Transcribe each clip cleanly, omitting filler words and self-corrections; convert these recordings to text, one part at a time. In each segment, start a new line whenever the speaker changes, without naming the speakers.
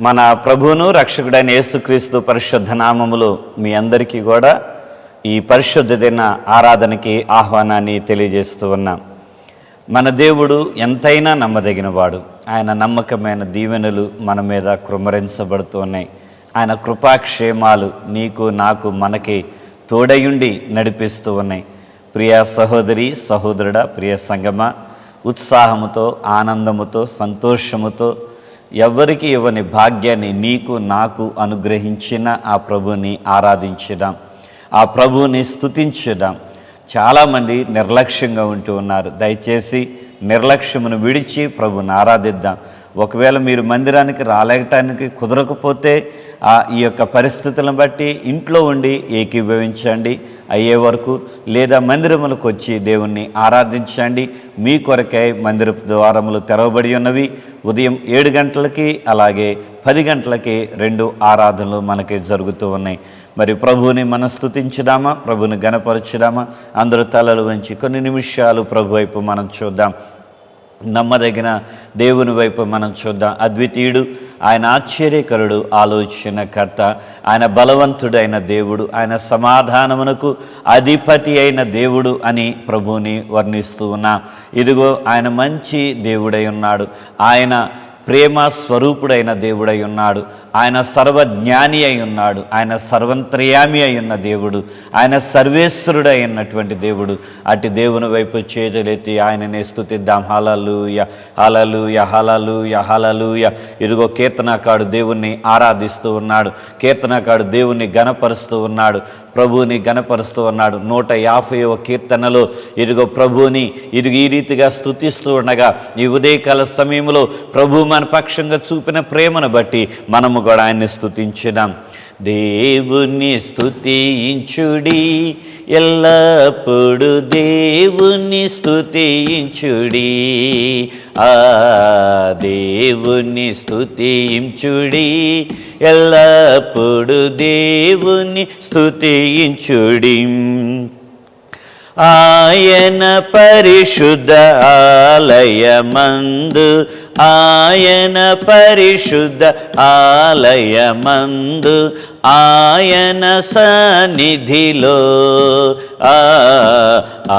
మన ప్రభువును రక్షకుడైన యేసుక్రీస్తు పరిశుద్ధ నామములో మీ అందరికీ కూడా ఈ పరిశుద్ధ దిన ఆరాధనకి ఆహ్వానాన్ని తెలియజేస్తూ ఉన్నాం. మన దేవుడు ఎంతైనా నమ్మదగినవాడు. ఆయన నమ్మకమైన దీవెనలు మన మీద కృమ్మరించబడుతూ ఉన్నాయి. ఆయన కృపాక్షేమాలు నీకు నాకు మనకి తోడయుండి నడిపిస్తూ ఉన్నాయి. ప్రియ సహోదరి సహోదరుడా, ప్రియ సంగమా, ఉత్సాహముతో ఆనందముతో సంతోషముతో ఎవరికి ఇవ్వని భాగ్యాన్ని నీకు నాకు అనుగ్రహించిన ఆ ప్రభుని ఆరాధించడం, ఆ ప్రభుని స్తుతించడం. చాలామంది నిర్లక్ష్యంగా ఉంటూ ఉన్నారు. దయచేసి నిర్లక్ష్యమును విడిచి ప్రభుని ఆరాధిద్దాం. ఒకవేళ మీరు మందిరానికి రాలేటానికి కుదరకపోతే ఈ యొక్క పరిస్థితులను బట్టి ఇంట్లో ఉండి ఏకీభవించండి అయ్యే వరకు, లేదా మందిరములకు వచ్చి దేవుణ్ణి ఆరాధించండి. మీ కొరకై మందిర ద్వారములు తెరవబడి ఉన్నవి. ఉదయం 7 గంటలకి అలాగే 10 గంటలకి 2 ఆరాధనలు మనకి జరుగుతూ ఉన్నాయి. మరి ప్రభువుని మనం స్తుతించుదామా, ప్రభువుని గణపరచుదామా? అందరూ తలలు వంచి కొన్ని నిమిషాలు ప్రభు వైపు మనం చూద్దాం. నమ్మదగిన దేవుని వైపు మనం చూద్దాం. అద్వితీయుడు, ఆయన ఆశ్చర్యకరుడు, ఆలోచనకర్త, ఆయన బలవంతుడైన దేవుడు, ఆయన సమాధానమునకు అధిపతి అయిన దేవుడు అని ప్రభువుని వర్ణిస్తూ ఉన్నాం. ఇదిగో ఆయన మంచి దేవుడై ఉన్నాడు. ఆయన ప్రేమ స్వరూపుడైన దేవుడై ఉన్నాడు. ఆయన సర్వజ్ఞాని అయి ఉన్నాడు. ఆయన సర్వంత్రయామి అయి ఉన్న దేవుడు. ఆయన సర్వేశ్వరుడై ఉన్నటువంటి దేవుడు. అటు దేవుని వైపు చేతులెత్తి ఆయననే స్తుతిద్దాం. హల్లెలూయా, హల్లెలూయా, హల్లెలూయా, హల్లెలూయా. ఇదిగో కీర్తనకారుడు దేవుణ్ణి ఆరాధిస్తూ ఉన్నాడు. కీర్తనకారుడు దేవుణ్ణి గణపరుస్తూ ఉన్నాడు, ప్రభువుని గణపరుస్తూ ఉన్నాడు. 150వ కీర్తనలో ఇదిగో ప్రభువుని ఈ రీతిగా స్తుతిస్తూ ఉండగా, ఈ ఉదయకాల సమయంలో ప్రభు మన పక్షంగా చూపిన ప్రేమను బట్టి మనము కూడా ఆయన్ని స్తుతించుదాం. దేవుని స్తుతించుడి, ఎల్లప్పుడు దేవుని స్తుతించుడి, ఆ దేవుని స్తుతించుడి, ఎల్లప్పుడు దేవుని స్తుతించుడి. ఆయన పరిశుద్ధ ఆలయమందు, ఆయన పరిశుద్ధ ఆలయమందు, ఆయన సన్నిధిలో,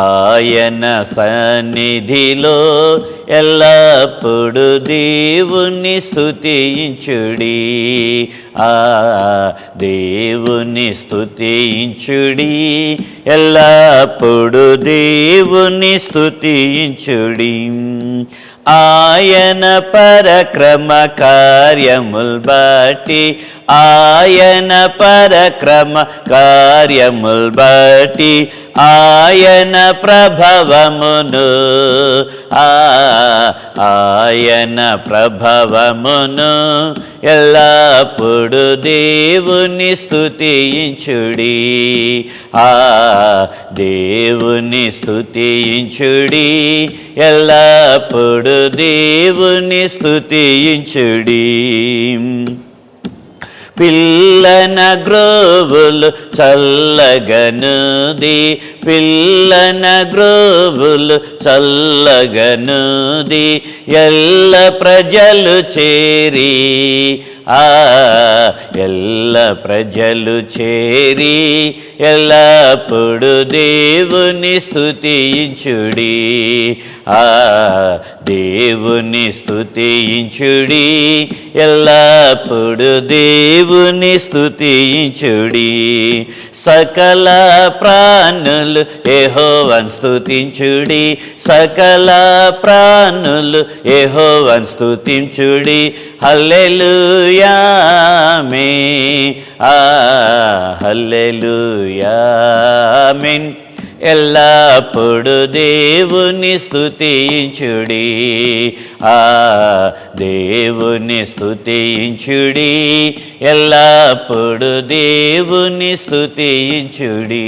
ఆయన సన్నిధిలో ఎల్లప్పుడు దేవుని స్తుతించుడి, దేవుని స్తుతించుడి, ఎల్లప్పుడు దేవుని స్తుతించుడి. ఆయన పరక్రమ కార్యముల్ బట్టి, ఆయన పరక్రమ కార్యముల్ బట్టి, ఆయన ప్రభవమును, ఆయన ప్రభవమును ఎల్లప్పుడు దేవుని స్తుతించుడి, దేవుని స్తుతించుడి, ఎల్లప్పుడు దేవుని స్తుతించుడి. పిల్లన గ్రోవులు చల్లగనుది, పిల్లన గ్రోవులు చల్లగనుది, ఎల్ల ప్రజలు చేరి, ఎల్ల ప్రజలు చేరి ఎల్లప్పుడు దేవుని స్తుతించుడి, దేవుని స్తుతించుడి, ఎల్లప్పుడు దేవుని స్తుతించుడి. సకల ప్రాణులు యెహోవాను స్తుతించుడి, సకల ప్రాణులు యెహోవాను స్తుతించుడి. హల్లెలూయా, ఆమేన్, హల్లెలూయా, ఆమేన్. ఎల్లప్పుడు దేవుని స్తుతించుడి, దేవుని స్తుతించుడి, ఎల్లప్పుడు దేవుని స్తుతించుడి.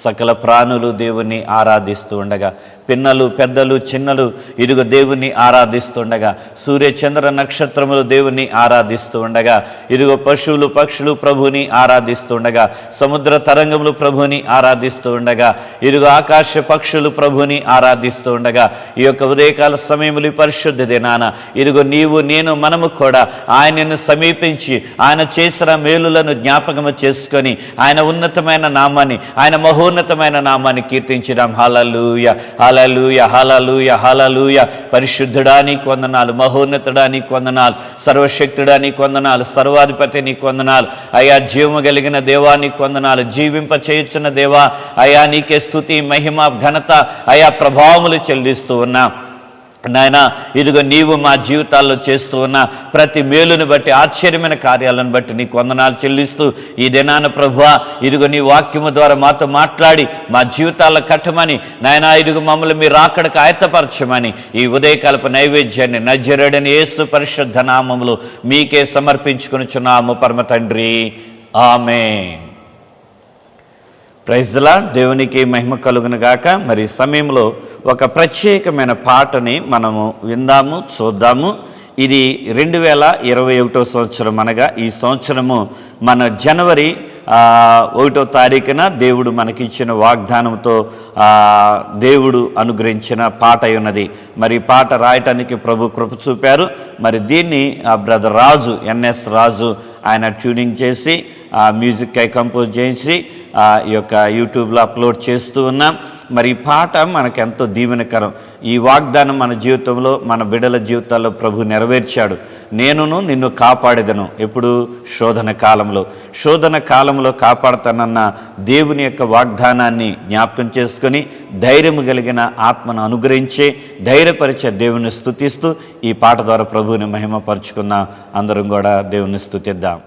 సకల ప్రాణులు దేవుని ఆరాధిస్తూ ఉండగా పిన్నలు పెద్దలు చిన్నలు ఇదిగో దేవుణ్ణి ఆరాధిస్తుండగా, సూర్య చంద్ర నక్షత్రములు దేవుణ్ణి ఆరాధిస్తూ ఉండగా, ఇదిగో పశువులు పక్షులు ప్రభుని ఆరాధిస్తుండగా, సముద్ర తరంగములు ప్రభుని ఆరాధిస్తూ ఉండగా, ఇదిగో ఆకాశ పక్షులు ప్రభుని ఆరాధిస్తూ ఉండగా, ఈ యొక్క ఉదయకాల సమయములు ఈ పరిశుద్ధ దినాన ఇదిగో నీవు నేను మనము కూడా ఆయనను సమీపించి ఆయన చేసిన మేలులను జ్ఞాపకము చేసుకొని ఆయన ఉన్నతమైన నామాన్ని, ఆయన మహోన్నతమైన నామాన్ని కీర్తించడం. హల్లెలూయ హల్లెలూయ హల్లెలూయ హల్లెలూయ. పరిశుద్ధుడా నీకు వందనాలు, మహోన్నతుడా నీకు వందనాలు, సర్వశక్తుడా నీకు వందనాలు, సర్వాధిపతి నీకు వందనాలు అయా. జీవము కలిగిన దేవా నీకు వందనాలు, జీవింప చేయుచున్న దేవా అయా నీకే స్తుతి మహిమ ఘనత అయా ప్రభావములు చెల్లిస్తూ ఉన్నా నాయన. ఇదిగో నీవు మా జీవితాల్లో చేస్తూ ఉన్న ప్రతి మేలుని బట్టి, ఆశ్చర్యమైన కార్యాలను బట్టి నీకు వందనాలు చెల్లిస్తూ ఈ దినాన ప్రభువా ఇదిగో నీ వాక్యము ద్వారా మాతో మాట్లాడి మా జీవితాల్లో కట్టమని నాయన, ఇదిగో మమ్మల్ని మీరు రాకడకు ఆయత్తపరచమని ఈ ఉదయకాలపు నైవేద్యాన్ని నజరేయుడైన యేసు పరిశుద్ధ నామములో మీకే సమర్పించుకొనుచున్నాము పరమ తండ్రి. ఆమేన్. Praise the Lord. దేవునికి మహిమ కలుగును గాక. మరి సమయంలో ఒక ప్రత్యేకమైన పాటని మనము విందాము, చూద్దాము. ఇది 2021 సంవత్సరం, అనగా ఈ సంవత్సరము మన జనవరి 1వ తారీఖున దేవుడు మనకిచ్చిన వాగ్దానంతో దేవుడు అనుగ్రహించిన పాట ఉన్నది. మరి పాట రాయటానికి ప్రభు కృప చూపారు. మరి దీన్ని బ్రదర్ రాజు, ఎన్ఎస్ రాజు ఆయన ట్యూనింగ్ చేసి మ్యూజిక్ కంపోజ్ చేసి ఈ యొక్క యూట్యూబ్లో అప్లోడ్ చేస్తూ ఉన్నాం. మరి ఈ పాట మనకెంతో దీవెనకరం. ఈ వాగ్దానం మన జీవితంలో, మన బిడ్డల జీవితాల్లో ప్రభు నెరవేర్చాడు. నేనును నిన్ను కాపాడేదను. ఎప్పుడు? శోధన కాలంలో కాపాడతానన్న దేవుని యొక్క వాగ్దానాన్ని జ్ఞాపకం చేసుకొని ధైర్యము కలిగిన ఆత్మను అనుగ్రహించే, ధైర్యపరిచే దేవుని స్తుతిస్తూ ఈ పాట ద్వారా ప్రభువుని మహిమపరుచుకుందాం. అందరం కూడా దేవుని స్తుతిద్దాం.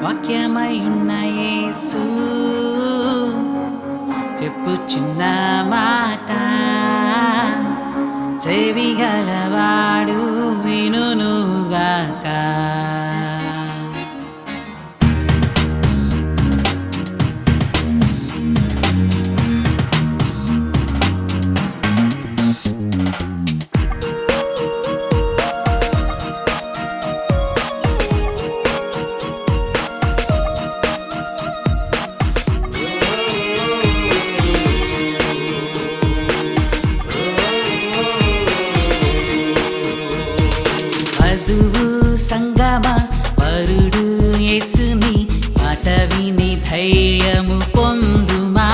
వాక్యమై ఉన్న యేసు చెప్పుచున్న మాట, చెవి గలవాడు వినుగాక. సంగమ పరుడు యేసుని మాట విని ధైర్యము పొందుమా.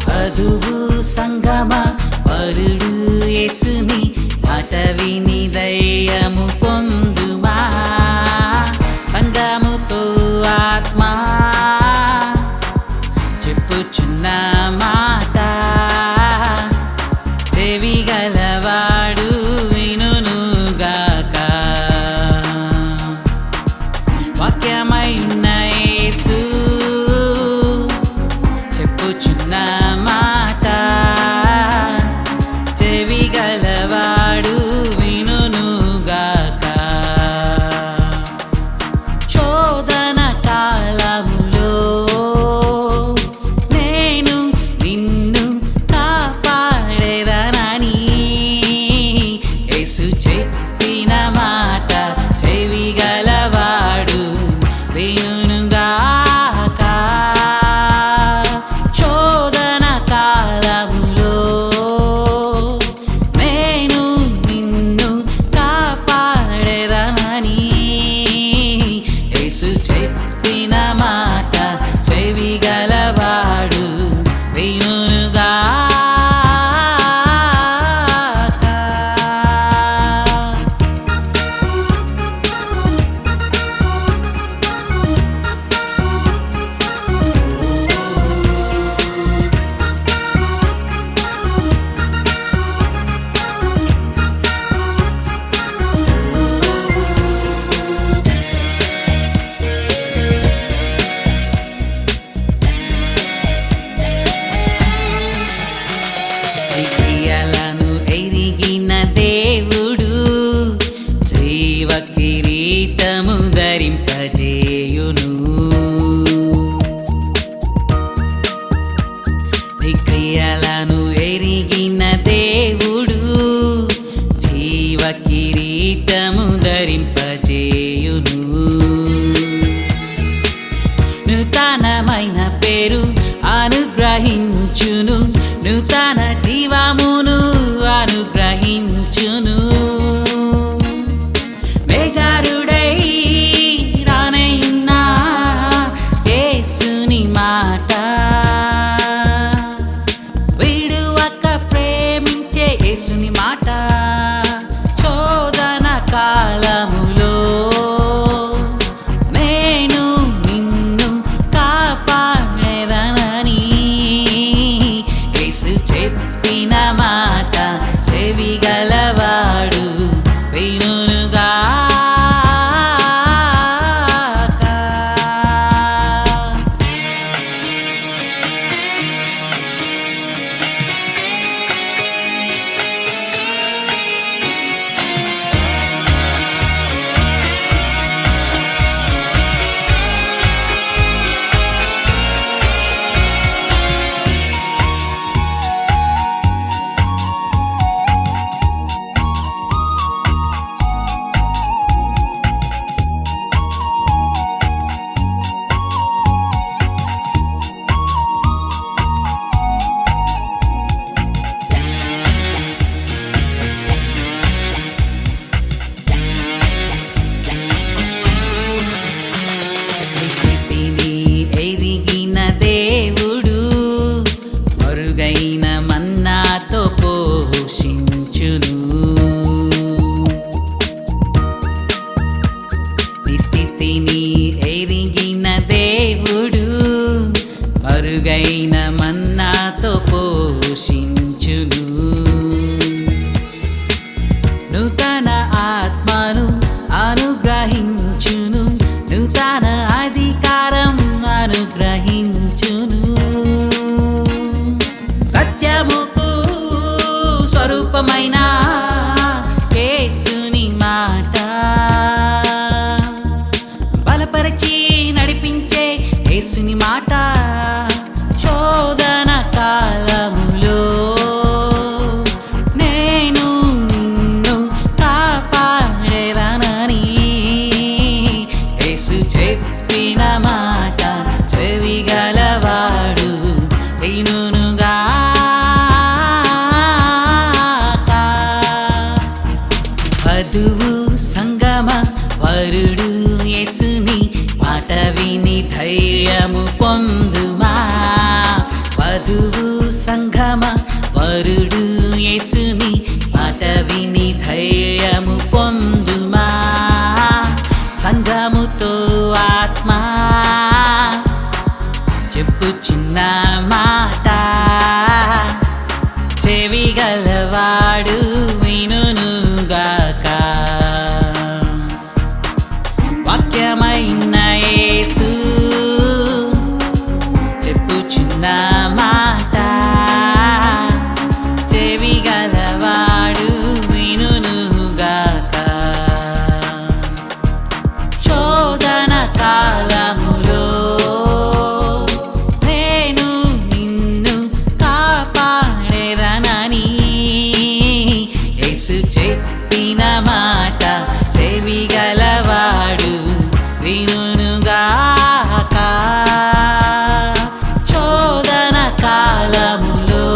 వధువు సంగమ పరుడు యేసుని మాట విని ధైర్యము పొందుమా. సంగముతో ఆత్మా చెప్పుచున్న మాట, చెవి గలవాడు వినుగాక. వాక్యమై ఉన్న యేసు చెప్పుచున్న మాట, చెవి గలవాడు వినుగాక. నీ క్రియలను ఎరిగిన దేవుడు జీవ కిరీటము ధరింపజేయును. నీ క్రియలను ఎరిగిన దేవుడు జీవ కిరీటము ధరింపజేయును. నూతనమైన పేరు అనుగ్రహించును, నూతన జీవమును అనుగ్రహించును. మేఘారుడై రానయున్న యేసుని మాట విడువక ప్రేమించే యేసుని మాట శోధన కాలములో నేను నిన్ను కాపాడెదనని యేసు చెప్పిన మాట చెవిగలవాడు వినుగాక. స్థితిని ఎరిగిన దేవుడు మరుగైన మన్నాతో పోషించును. నీ స్థితిని ఎరిగిన దేవుడు మరుగైన మన్నాతో పోషించును. నూతన ఆత్మను అనుగ్రహించును, నూతన అధికారం అనుగ్రహించును. సత్యముకు స్వరూపమైన యేసుని మాట బలపరిచి నడిపించే యేసుని మాట శోధన కాలములో నేను నిన్ను కాపాడెదనని యేసు చెప్పిన మాట చెవిగలవాడు వినుగాక. వధువు సంగమ వరుడు యేసుని మాట విని ధైర్యము పొందుమా. వధువు సంగమ వరుడు యేసుని మాట విని ధైర్యము పొందుమా. సంగముతో ఆత్మ చెప్పుచున్న మాట చెవిగలవాడు వినుగాక. వాక్యమైన యేసు చెప్పుచున్న మాట చెవిగలవాడు వినుగాక. శోధన కాలములో నేను నిన్ను కాపాడెదనని యేసు చెప్పిన మాట చెవిగలవాడు వినుగాక. శోధన కాలములో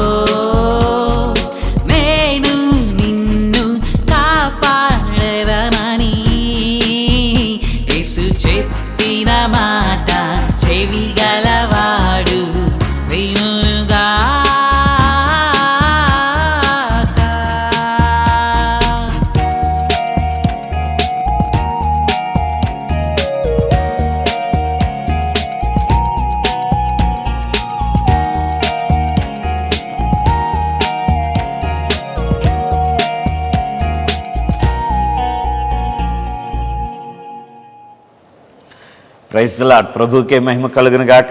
నేను నిన్ను కాపాడెదనని యేసు చెప్పిన మాట చెవిగలవాడు వినుగాక.
Praise the Lord. ప్రభువుకే మహిమ కలుగును గాక.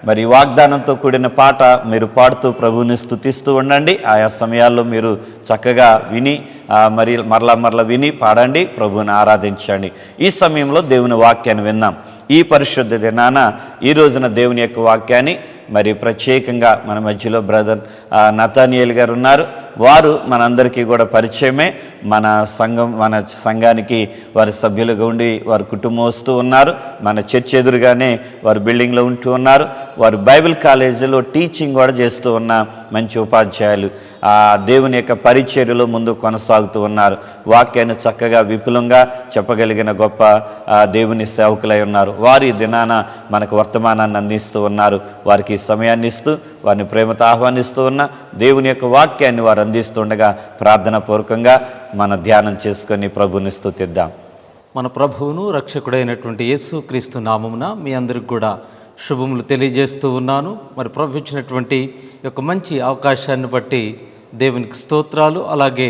మరి వాగ్దానంతో కూడిన పాట మీరు పాడుతూ ప్రభువుని స్తుతిస్తూ ఉండండి. ఆయా సమయాల్లో మీరు చక్కగా విని మరి మరలా విని పాడండి, ప్రభువుని ఆరాధించండి. ఈ సమయంలో దేవుని వాక్యాన్ని విందాం. ఈ పరిశుద్ధ దినాన ఈ రోజున దేవుని యొక్క వాక్యాన్ని మరి ప్రత్యేకంగా మన మధ్యలో బ్రదర్ నతానియేల్ గారు ఉన్నారు. వారు మనందరికీ కూడా పరిచయమే. మన సంఘానికి వారి సభ్యులుగా ఉండి వారు కుటుంబం వస్తూ ఉన్నారు. మన చర్చ్ ఎదురుగానే వారు బిల్డింగ్లో ఉంటూ ఉన్నారు. వారు బైబిల్ కాలేజీలో టీచింగ్ కూడా చేస్తూ ఉన్న మంచి ఉపాధ్యాయులు. దేవుని యొక్క పరిచర్యలో ముందు కొనసాగుతూ ఉన్నారు. వాక్యాన్ని చక్కగా విపులంగా చెప్పగలిగిన గొప్ప దేవుని సేవకులై ఉన్నారు. వారి దినాన మనకు వర్తమానాన్ని అందిస్తూ ఉన్నారు. వారికి సమయాన్ని ఇస్తూ వారిని ప్రేమతో ఆహ్వానిస్తూ ఉన్న దేవుని యొక్క వాక్యాన్ని వారు అందిస్తుండగా ప్రార్థన పూర్వకంగా మన ధ్యానం చేసుకొని ప్రభువుని స్తుతిద్దాం.
మన ప్రభువును రక్షకుడైనటువంటి యేసుక్రీస్తు నామమున మీ అందరికి కూడా శుభములు తెలియజేస్తూ ఉన్నాను. మరి ప్రభు ఇచ్చినటువంటి యొక్క మంచి అవకాశాన్ని బట్టి దేవునికి స్తోత్రాలు. అలాగే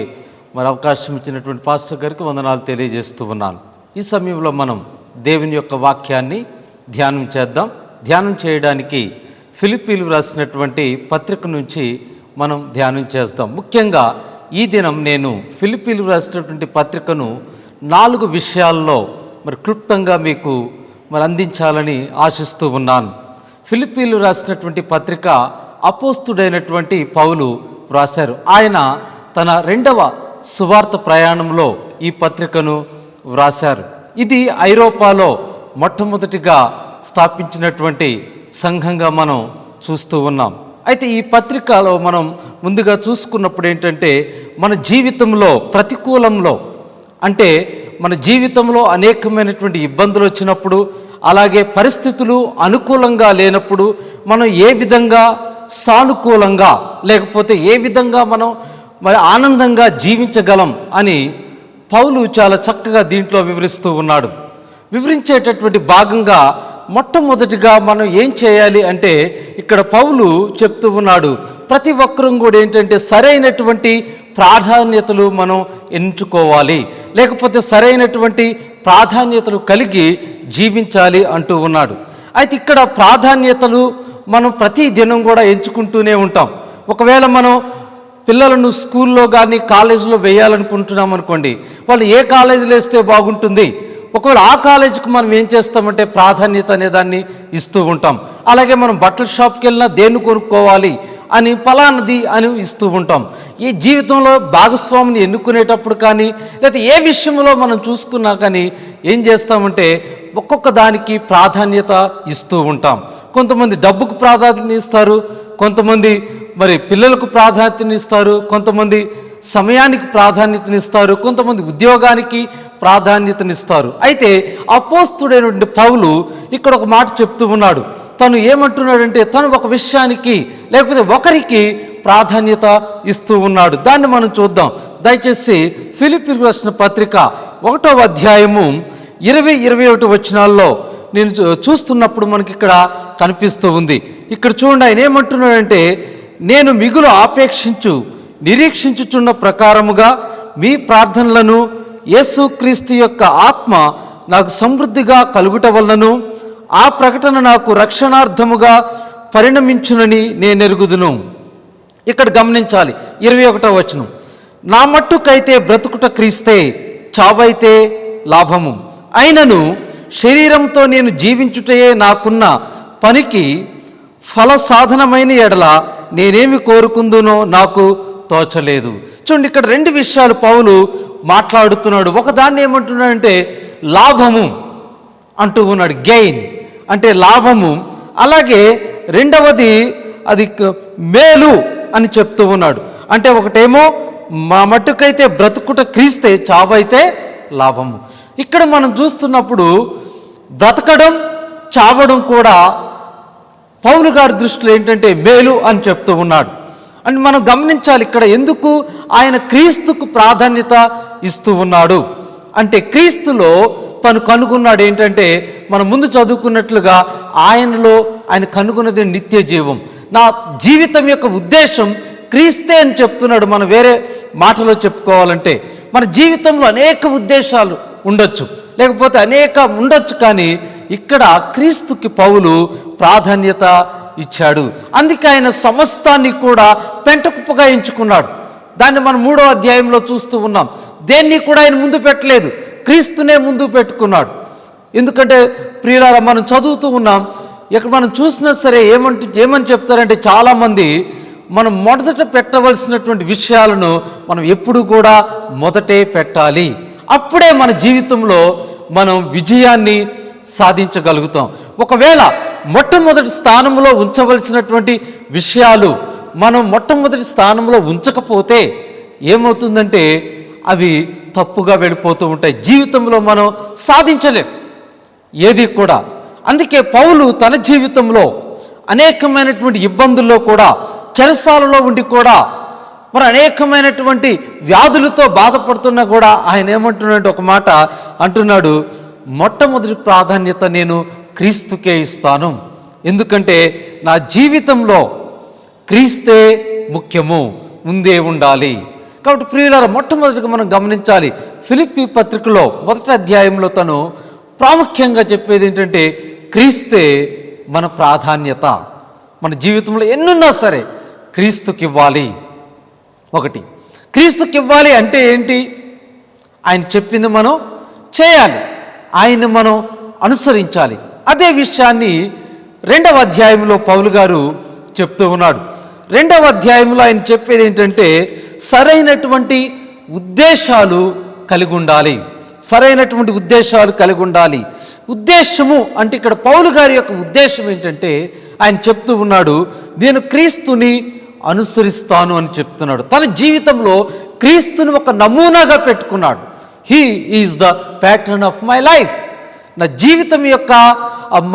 మరి అవకాశం ఇచ్చినటువంటి పాస్టర్ గారికి వందనాలు తెలియజేస్తూ ఉన్నాను. ఈ సమయంలో మనం దేవుని యొక్క వాక్యాన్ని ధ్యానం చేద్దాం. ధ్యానం చేయడానికి ఫిలిప్పీలు రాసినటువంటి పత్రిక నుంచి మనం ధ్యానం చేస్తాం. ముఖ్యంగా ఈ దినం నేను ఫిలిప్పీలు రాసినటువంటి పత్రికను 4 విషయాల్లో మరి క్లుప్తంగా మీకు మరి అందించాలని ఆశిస్తూ ఉన్నాను. ఫిలిప్పీలు రాసినటువంటి పత్రిక అపోస్తుడైనటువంటి పౌలు వ్రాశారు. ఆయన తన 2వ సువార్త ప్రయాణంలో ఈ పత్రికను వ్రాశారు. ఇది ఐరోపాలో మొట్టమొదటిగా స్థాపించినటువంటి సంఘంగా మనం చూస్తూ ఉన్నాం. అయితే ఈ పత్రికలో మనం ముందుగా చూసుకున్నప్పుడు ఏంటంటే మన జీవితంలో ప్రతికూలంలో, అంటే మన జీవితంలో అనేకమైనటువంటి ఇబ్బందులు వచ్చినప్పుడు, అలాగే పరిస్థితులు అనుకూలంగా లేనప్పుడు మనం ఏ విధంగా సానుకూలంగా లేకపోతే ఏ విధంగా మనం మరి ఆనందంగా జీవించగలం అని పౌలు చాలా చక్కగా దీంట్లో వివరిస్తూ ఉన్నాడు. వివరించేటటువంటి భాగంగా మొట్టమొదటిగా మనం ఏం చేయాలి అంటే ఇక్కడ పౌలు చెప్తూ ఉన్నాడు, ప్రతి ఒక్కరం కూడా ఏంటంటే సరైనటువంటి ప్రాధాన్యతలు మనం ఎంచుకోవాలి, లేకపోతే సరైనటువంటి ప్రాధాన్యతలు కలిగి జీవించాలి అంటూ ఉన్నాడు. అయితే ఇక్కడ ప్రాధాన్యతలు మనం ప్రతి దినం కూడా ఎంచుకుంటూనే ఉంటాం. ఒకవేళ మనం పిల్లలను స్కూల్లో కానీ కాలేజీలో వేయాలనుకుంటున్నాం అనుకోండి, వాళ్ళు ఏ కాలేజీలో వేస్తే బాగుంటుంది, ఒకవేళ ఆ కాలేజీకి మనం ఏం చేస్తామంటే ప్రాధాన్యత అనే దాన్ని ఇస్తూ ఉంటాం. అలాగే మనం బట్టల షాప్కి వెళ్ళినా దేన్ని కొనుక్కోవాలి అని ఫలానది అని ఇస్తూ ఉంటాం. ఈ జీవితంలో భాగస్వామిని ఎన్నుకునేటప్పుడు కానీ లేదా ఏ విషయంలో మనం చూసుకున్నా కానీ ఏం చేస్తామంటే ఒక్కొక్క దానికి ప్రాధాన్యత ఇస్తూ ఉంటాం. కొంతమంది డబ్బుకు ప్రాధాన్యత ఇస్తారు, కొంతమంది మరి పిల్లలకు ప్రాధాన్యతనిస్తారు, కొంతమంది సమయానికి ప్రాధాన్యతనిస్తారు, కొంతమంది ఉద్యోగానికి ప్రాధాన్యతనిస్తారు. అయితే అపోస్తుడైనటువంటి పౌలు ఇక్కడ ఒక మాట చెప్తూ ఉన్నాడు. తను ఏమంటున్నాడంటే తను ఒక విషయానికి లేకపోతే ఒకరికి ప్రాధాన్యత ఇస్తూ ఉన్నాడు. దాన్ని మనం చూద్దాం. దయచేసి ఫిలిప్పీలకు రాసిన పత్రిక 1వ అధ్యాయము 20-21 వచనాల్లో నేను చూస్తున్నప్పుడు మనకి ఇక్కడ కనిపిస్తూ ఉంది. ఇక్కడ చూడండి, ఆయన ఏమంటున్నాడంటే నేను మిగులు నిరీక్షించుచున్న ప్రకారముగా మీ ప్రార్థనలను యేసుక్రీస్తు యొక్క ఆత్మ నాకు సమృద్ధిగా కలుగుట వలనను ఆ ప్రకటన నాకు రక్షణార్థముగా పరిణమించునని నేను ఎరుగుదును. ఇక్కడ గమనించాలి 21వ వచనం, నా మట్టుకైతే బ్రతుకుట క్రీస్తే, చావైతే లాభము. అయినను శరీరంతో నేను జీవించుటయే నాకున్న పనికి ఫల సాధనమైన ఎడల నేనేమి కోరుకుందునో నాకు తోచలేదు. చూడండి, ఇక్కడ 2 విషయాలు పౌలు మాట్లాడుతున్నాడు. ఒకదాన్ని ఏమంటున్నాడంటే లాభము అంటూ ఉన్నాడు, గెయిన్ అంటే లాభము. అలాగే రెండవది అది మేలు అని చెప్తూ ఉన్నాడు. అంటే ఒకటేమో మా మట్టుకైతే బ్రతుకుట క్రీస్తే, చావైతే లాభము. ఇక్కడ మనం చూస్తున్నప్పుడు బ్రతకడం చావడం కూడా పౌలు గారి దృష్టిలో ఏంటంటే మేలు అని చెప్తూ ఉన్నాడు. అని మనం గమనించాలి. ఇక్కడ ఎందుకు ఆయన క్రీస్తుకు ప్రాధాన్యత ఇస్తూ ఉన్నాడు అంటే క్రీస్తులో తను కనుగొన్నాడు ఏంటంటే మనం ముందు చదువుకున్నట్లుగా ఆయనలో ఆయన కనుగొన్నది నిత్య జీవం. నా జీవితం యొక్క ఉద్దేశం క్రీస్తే అని చెప్తున్నాడు. మనం వేరే మాటలో చెప్పుకోవాలంటే మన జీవితంలో అనేక ఉద్దేశాలు ఉండొచ్చు, లేకపోతే ఉండొచ్చు, కానీ ఇక్కడ క్రీస్తుకి పౌలు ప్రాధాన్యత ఇచ్చాడు. అందుకే ఆయన సమస్తాన్ని కూడా పెంటకుప్పగా ఎంచుకున్నాడు. దాన్ని మనం 3వ అధ్యాయంలో చూస్తూ ఉన్నాం. దేన్ని కూడా ఆయన ముందు పెట్టలేదు, క్రీస్తునే ముందు పెట్టుకున్నాడు. ఎందుకంటే ప్రియులారా, మనం చదువుతూ ఉన్నాం, ఇక్కడ మనం చూసినా సరే ఏమని చెప్తారంటే, చాలామంది మనం మొదట పెట్టవలసినటువంటి విషయాలను మనం ఎప్పుడు కూడా మొదటే పెట్టాలి. అప్పుడే మన జీవితంలో మనం విజయాన్ని సాధించగలుగుతాం. ఒకవేళ మొట్టమొదటి స్థానంలో ఉంచవలసినటువంటి విషయాలు మనం మొట్టమొదటి స్థానంలో ఉంచకపోతే ఏమవుతుందంటే అవి తప్పుగా వెళ్ళిపోతూ ఉంటాయి. జీవితంలో మనం సాధించలేం ఏది కూడా. అందుకే పౌలు తన జీవితంలో అనేకమైనటువంటి ఇబ్బందుల్లో కూడా, చెరసాలలో ఉండి కూడా, మరి అనేకమైనటువంటి వ్యాధులతో బాధపడుతున్నా కూడా ఆయన ఏమంటున్నాడు, ఒక మాట అంటున్నాడు, మొట్టమొదటి ప్రాధాన్యత నేను క్రీస్తుకే ఇస్తాను. ఎందుకంటే నా జీవితంలో క్రీస్తే ముఖ్యము, ముందే ఉండాలి. కాబట్టి ప్రియులారా, మొట్టమొదటిగా మనం గమనించాలి, ఫిలిప్పీ పత్రికలో 1వ అధ్యాయంలో తను ప్రాముఖ్యంగా చెప్పేది ఏంటంటే, క్రీస్తే మన ప్రాధాన్యత. మన జీవితంలో ఎన్నున్నా సరే క్రీస్తుకి ఇవ్వాలి. ఒకటి, క్రీస్తుకి ఇవ్వాలి అంటే ఏంటి? ఆయన చెప్పింది మనం చేయాలి, ఆయన్ని మనం అనుసరించాలి. అదే విషయాన్ని 2వ అధ్యాయంలో పౌలు గారు చెప్తూ ఉన్నాడు. 2వ అధ్యాయంలో ఆయన చెప్పేది ఏంటంటే, సరైనటువంటి ఉద్దేశాలు కలిగి ఉండాలి. సరైనటువంటి ఉద్దేశాలు కలిగి ఉండాలి. ఉద్దేశము అంటే ఇక్కడ పౌలు గారి యొక్క ఉద్దేశం ఏంటంటే, ఆయన చెప్తూ ఉన్నాడు, నేను క్రీస్తుని అనుసరిస్తాను అని చెప్తున్నాడు. తన జీవితంలో క్రీస్తుని ఒక నమూనాగా పెట్టుకున్నాడు. He is the pattern of my life. నా జీవితం యొక్క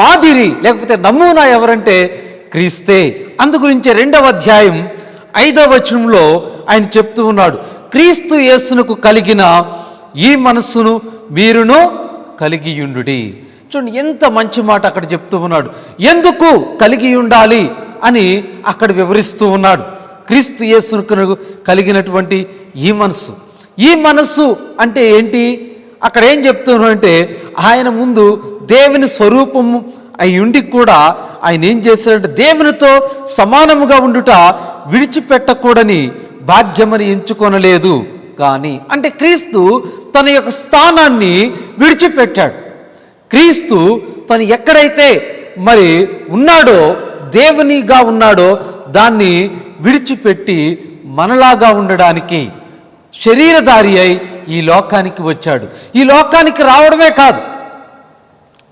మాదిరి లేకపోతే నమూనా ఎవరంటే క్రీస్తే. అందు గురించి 2వ అధ్యాయం 5వ వచనంలో ఆయన చెప్తూ ఉన్నాడు, క్రీస్తు యేసునకు కలిగిన ఈ మనస్సును మీరును కలిగియుండుడి. చూడండి, ఎంత మంచి మాట అక్కడ చెప్తూ ఉన్నాడు. ఎందుకు కలిగి ఉండాలి అని అక్కడ వివరిస్తూ ఉన్నాడు. క్రీస్తు యేసునకు కలిగినటువంటి ఈ మనస్సు. ఈ మనస్సు అంటే ఏంటి? అక్కడ ఏం చెప్తున్నాడంటే, ఆయన ముందు దేవుని స్వరూపము అయి ఉండి కూడా ఆయన ఏం చేశాడంటే, దేవునితో సమానముగా ఉండుట విడిచిపెట్టకూడని భాగ్యమని ఎంచుకొనలేదు. కానీ అంటే క్రీస్తు తన యొక్క స్థానాన్ని విడిచిపెట్టాడు. క్రీస్తు తను ఎక్కడైతే మరి ఉన్నాడో, దేవునిగా ఉన్నాడో, దాన్ని విడిచిపెట్టి మనలాగా ఉండడానికి శరీరధారి అయి ఈ లోకానికి వచ్చాడు. ఈ లోకానికి రావడమే కాదు,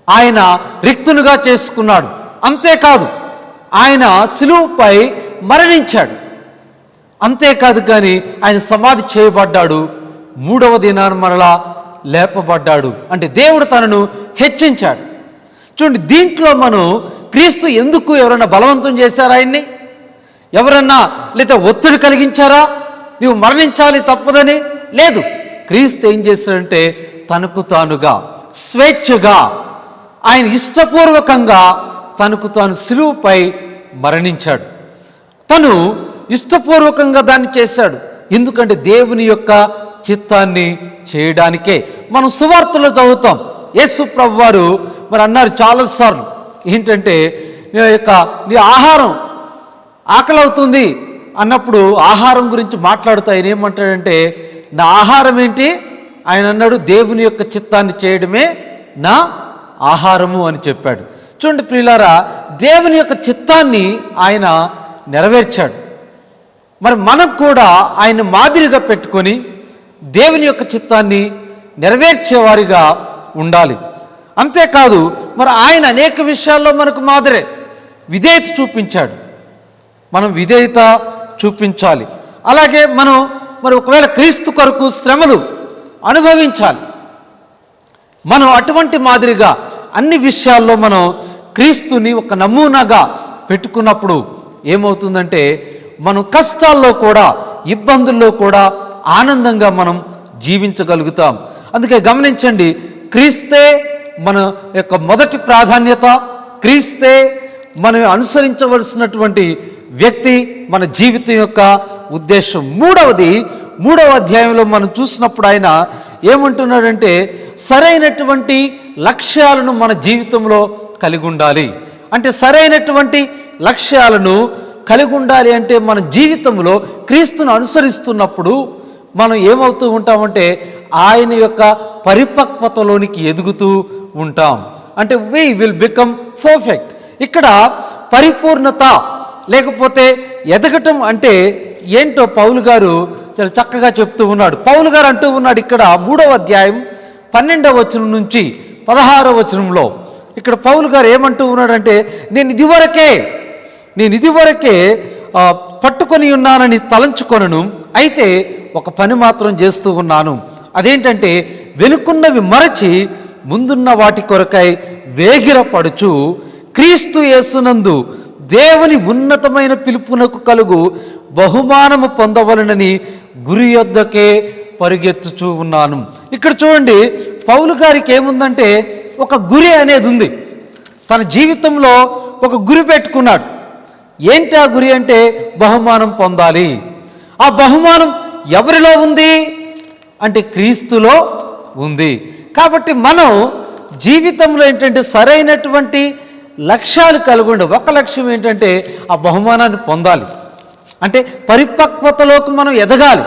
ఆయన రిక్తునుగా చేసుకున్నాడు. అంతేకాదు, ఆయన శిలువపై మరణించాడు. అంతేకాదు కానీ ఆయన సమాధి చేయబడ్డాడు. 3వ దినాన మరలా లేపబడ్డాడు. అంటే దేవుడు తనను హెచ్చించాడు. చూడండి, దీంట్లో మనం క్రీస్తు ఎందుకు ఎవరైనా బలవంతం చేశారా ఆయన్ని? ఎవరన్నా లేదా ఒత్తిడి కలిగించారా? నీవు మరణించాలి తప్పదని? లేదు. క్రీస్తు ఏం చేశాడంటే తనకు తానుగా స్వేచ్ఛగా ఆయన ఇష్టపూర్వకంగా తనకు తాను శిలువపై మరణించాడు. తను ఇష్టపూర్వకంగా దాన్ని చేశాడు. ఎందుకంటే దేవుని యొక్క చిత్తాన్ని చేయడానికే. మనం సువార్తలో చదువుతాం, యేసు ప్రభువు వారు మరి అన్నారు చాలాసార్లు, ఏంటంటే నీ ఆహారం ఆకలి అవుతుంది అన్నప్పుడు ఆహారం గురించి మాట్లాడుతూ ఆయన ఏమంటాడంటే, నా ఆహారం ఏంటి? ఆయన అన్నాడు, దేవుని యొక్క చిత్తాన్ని చేయడమే నా ఆహారము అని చెప్పాడు. చూడండి ప్రియులారా, దేవుని యొక్క చిత్తాన్ని ఆయన నెరవేర్చాడు. మరి మనం కూడా ఆయన మాదిరిగా పెట్టుకొని దేవుని యొక్క చిత్తాన్ని నెరవేర్చేవారిగా ఉండాలి. అంతేకాదు, మరి ఆయన అనేక విషయాల్లో మనకు మాదిరే విధేయత చూపించాడు. మనం విధేయత చూపించాలి. అలాగే మనం మరి ఒకవేళ క్రీస్తు కొరకు శ్రమలు అనుభవించాలి. మనం అటువంటి మాదిరిగా అన్ని విషయాల్లో మనం క్రీస్తుని ఒక నమూనాగా పెట్టుకున్నప్పుడు ఏమవుతుందంటే, మనం కష్టాల్లో కూడా ఇబ్బందుల్లో కూడా ఆనందంగా మనం జీవించగలుగుతాం. అందుకే గమనించండి, క్రీస్తే మన యొక్క మొదటి ప్రాధాన్యత, క్రీస్తే మనం అనుసరించవలసినటువంటి వ్యక్తి, మన జీవితం యొక్క ఉద్దేశం. 3వది 3వ అధ్యాయంలో మనం చూసినప్పుడు ఆయన ఏమంటున్నాడంటే సరైనటువంటి లక్ష్యాలను మన జీవితంలో కలిగి ఉండాలి. అంటే సరైనటువంటి లక్ష్యాలను కలిగి ఉండాలి అంటే మన జీవితంలో క్రీస్తును అనుసరిస్తున్నప్పుడు మనం ఏమవుతూ ఉంటామంటే ఆయన యొక్క పరిపక్వతలోనికి ఎదుగుతూ ఉంటాం. అంటే వీ విల్ బికమ్ పర్ఫెక్ట్. ఇక్కడ పరిపూర్ణత లేకపోతే ఎదగటం అంటే ఏంటో పౌలు గారు చాలా చక్కగా చెప్తూ ఉన్నాడు. పౌలు గారు అంటూ ఉన్నాడు ఇక్కడ 3వ అధ్యాయం 12వ వచనం నుంచి 16వ వచనంలో ఇక్కడ పౌలు గారు ఏమంటూ ఉన్నాడంటే నేను ఇదివరకే పట్టుకొని ఉన్నానని తలంచుకొనను, అయితే ఒక పని మాత్రం చేస్తూ ఉన్నాను. అదేంటంటే వెనుకున్నవి మరచి ముందున్న వాటి కొరకై వేగిరపడుచు క్రీస్తు యేసునందు దేవుని ఉన్నతమైన పిలుపునకు కలుగు బహుమానము పొందవలనని గురి యొద్దకే పరిగెత్తుచూ ఉన్నాను. ఇక్కడ చూడండి, పౌలు గారికి ఏముందంటే ఒక గురి అనేది ఉంది. తన జీవితంలో ఒక గురి పెట్టుకున్నాడు. ఏంటి ఆ గురి అంటే బహుమానం పొందాలి. ఆ బహుమానం ఎవరిలో ఉంది అంటే క్రీస్తులో ఉంది. కాబట్టి మనం జీవితంలో ఏంటంటే సరైనటువంటి లక్ష్యాలు కలిగి ఉండే ఒక లక్ష్యం ఏంటంటే ఆ బహుమానాన్ని పొందాలి. అంటే పరిపక్వతలోకి మనం ఎదగాలి,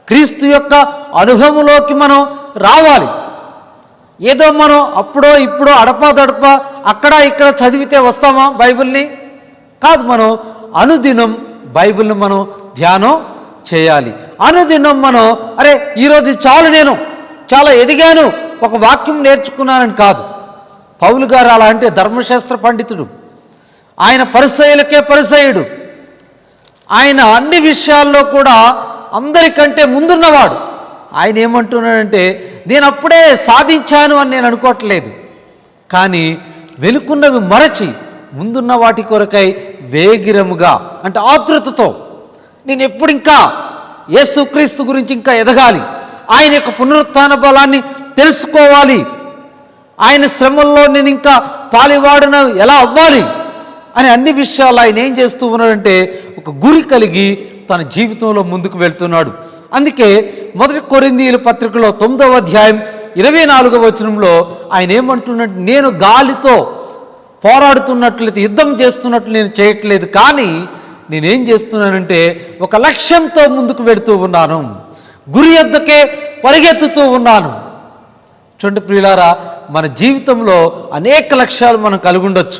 క్రీస్తు యొక్క అనుభవంలోకి మనం రావాలి. ఏదో మనం అప్పుడో ఇప్పుడో అడపా అక్కడ ఇక్కడ చదివితే వస్తామా బైబిల్ని? కాదు, మనం అనుదినం బైబిల్ని మనం ధ్యానం చేయాలి. అనుదినం మనం ఈరోజు చాలు, నేను చాలా ఎదిగాను, ఒక వాక్యం నేర్చుకున్నానని కాదు. పౌలు గారు అలా అంటే ధర్మశాస్త్ర పండితుడు, ఆయన పరిసయ్యులకే పరిసయ్యుడు, ఆయన అన్ని విషయాల్లో కూడా అందరికంటే ముందున్నవాడు. ఆయన ఏమంటున్నాడంటే నేను అప్పుడే సాధించాను అని నేను అనుకోవట్లేదు, కానీ వెనుకున్నవి మరచి ముందున్న వాటి కొరకై వేగిరముగా అంటే ఆతృతతో నేను ఎప్పుడు ఇంకా యేసుక్రీస్తు గురించి ఇంకా ఎదగాలి, ఆయన యొక్క పునరుత్థాన బలాన్ని తెలుసుకోవాలి, ఆయన శ్రమల్లో నేను ఇంకా పాలివాడున ఎలా అవ్వాలి అని అన్ని విషయాలు ఆయన ఏం చేస్తూ ఉన్నాడంటే ఒక గురి కలిగి తన జీవితంలో ముందుకు వెళ్తున్నాడు. అందుకే 1 కొరింథీయుల పత్రికలో 9వ అధ్యాయం 24వ వచనంలో ఆయన ఏమంటున్నాడు, నేను గాలితో పోరాడుతున్నట్లయితే యుద్ధం చేస్తున్నట్లు నేను చేయట్లేదు, కానీ నేనేం చేస్తున్నానంటే ఒక లక్ష్యంతో ముందుకు వెళుతూ ఉన్నాను, గురి యొద్దకే పరిగెత్తుతూ ఉన్నాను. చూడండి ప్రియులారా, మన జీవితంలో అనేక లక్ష్యాలు మనం కలిగి ఉండొచ్చు.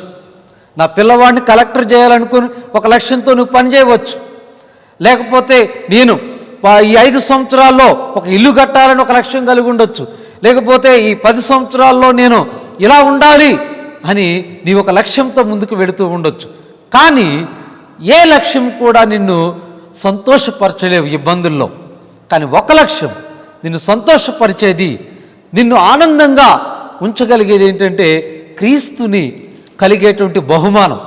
నా పిల్లవాడిని కలెక్టర్ చేయాలనుకుని ఒక లక్ష్యంతో నువ్వు పని చేయవచ్చు, లేకపోతే నేను ఈ 5 సంవత్సరాల్లో ఒక ఇల్లు కట్టాలని ఒక లక్ష్యం కలిగి ఉండొచ్చు, లేకపోతే ఈ 10 సంవత్సరాల్లో నేను ఇలా ఉండాలి అని నీ ఒక లక్ష్యంతో ముందుకు వెళుతూ ఉండొచ్చు. కానీ ఏ లక్ష్యం కూడా నిన్ను సంతోషపరచలేవు ఇబ్బందుల్లో. కానీ ఒక లక్ష్యం నిన్ను సంతోషపరిచేది, నిన్ను ఆనందంగా ఉంచగలిగేది ఏంటంటే క్రీస్తుని కలిగేటువంటి బహుమానం,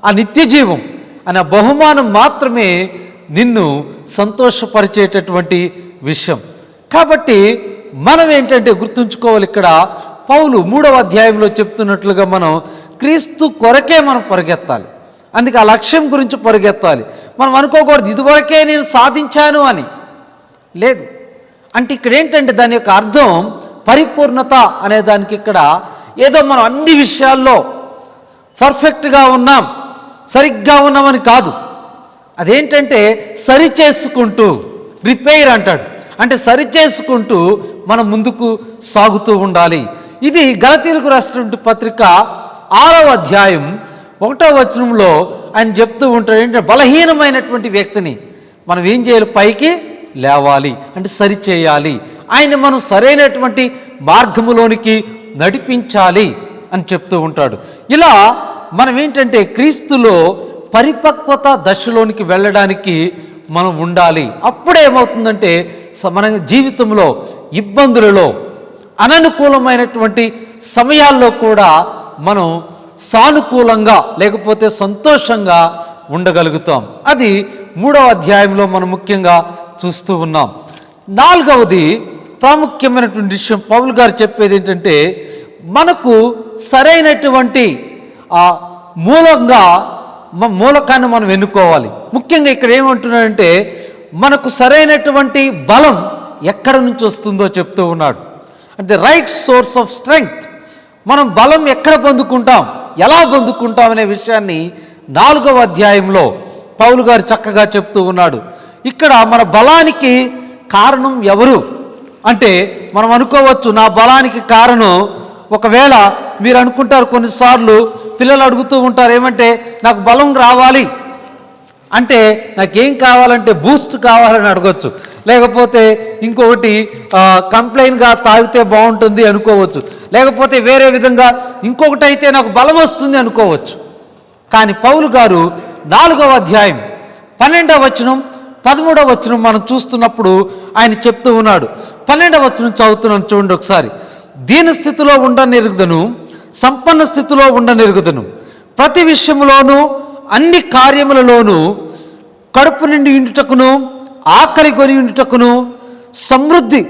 ఆ నిత్య జీవం అనే బహుమానం మాత్రమే నిన్ను సంతోషపరిచేటటువంటి విషయం. కాబట్టి మనం ఏంటంటే గుర్తుంచుకోవాలి, ఇక్కడ పౌలు 3వ అధ్యాయంలో చెప్తున్నట్లుగా మనం క్రీస్తు కొరకే మనం పరిగెత్తాలి. అందుకే ఆ లక్ష్యం గురించి పరిగెత్తాలి. మనం అనుకోకూడదు ఇదివరకే నేను సాధించాను అని. లేదు, అంటే ఇక్కడ ఏంటంటే దాని యొక్క అర్థం పరిపూర్ణత అనే దానికి ఇక్కడ ఏదో మనం అన్ని విషయాల్లో పర్ఫెక్ట్గా ఉన్నాం, సరిగ్గా ఉన్నామని కాదు. అదేంటంటే సరి చేసుకుంటూ, రిపేర్ అంటాడు, అంటే సరి చేసుకుంటూ మనం ముందుకు సాగుతూ ఉండాలి. ఇది గలతీయులకు రాసినటువంటి పత్రిక 6వ అధ్యాయం 1వ వచనంలో ఆయన చెప్తూ ఉంటాడు, ఏంటంటే బలహీనమైనటువంటి వ్యక్తిని మనం ఏం చేయాలి, పైకి లేవాలి, అంటే సరి చేయాలి, ఆయన మనం సరైనటువంటి మార్గములోనికి నడిపించాలి అని చెప్తూ ఉంటాడు. ఇలా మనం ఏంటంటే క్రీస్తులో పరిపక్వత దశలోనికి వెళ్ళడానికి మనం ఉండాలి. అప్పుడేమవుతుందంటే మన జీవితంలో ఇబ్బందులలో, అననుకూలమైనటువంటి సమయాల్లో కూడా మనం సానుకూలంగా లేకపోతే సంతోషంగా ఉండగలుగుతాం. అది 3వ అధ్యాయంలో మనం ముఖ్యంగా చూస్తూ ఉన్నాం. 4వది ప్రాముఖ్యమైనటువంటి విషయం పౌలు గారు చెప్పేది ఏంటంటే మనకు సరైనటువంటి మూలకాన్ని మనం ఎన్నుకోవాలి. ముఖ్యంగా ఇక్కడ ఏమంటున్నాడంటే మనకు సరైనటువంటి బలం ఎక్కడ నుంచి వస్తుందో చెప్తూ ఉన్నాడు. అంటే రైట్ సోర్స్ ఆఫ్ స్ట్రెంగ్త్, మనం బలం ఎక్కడ పొందుకుంటాం, ఎలా పొందుకుంటాం అనే విషయాన్ని 4వ అధ్యాయంలో పౌలు గారు చక్కగా చెప్తూ ఉన్నాడు. ఇక్కడ మన బలానికి కారణం ఎవరు అంటే మనం అనుకోవచ్చు, నా బలానికి కారణం, ఒకవేళ మీరు అనుకుంటారు, కొన్నిసార్లు పిల్లలు అడుగుతూ ఉంటారు, ఏమంటే నాకు బలం రావాలి అంటే నాకేం కావాలంటే బూస్ట్ కావాలని అడగొచ్చు, లేకపోతే ఇంకొకటి కంప్లైంట్గా తాగితే బాగుంటుంది అనుకోవచ్చు, లేకపోతే వేరే విధంగా ఇంకొకటి అయితే నాకు బలం వస్తుంది అనుకోవచ్చు. కానీ పౌలు గారు 4వ అధ్యాయం 12వ వచనం 13వ వచనం మనం చూస్తున్నప్పుడు ఆయన చెప్తూ ఉన్నాడు. 12వ వచనం చదువుతున్నాను చూడండి ఒకసారి. దీన స్థితిలో ఉండనెరుగుదును, సంపన్న స్థితిలో ఉండనెరుగుదును, ప్రతి విషయంలోనూ అన్ని కార్యములలోనూ కడుపు నిండి ఉండుటకును, ఆకలి కొని ఉండుటకును, సమృద్ధి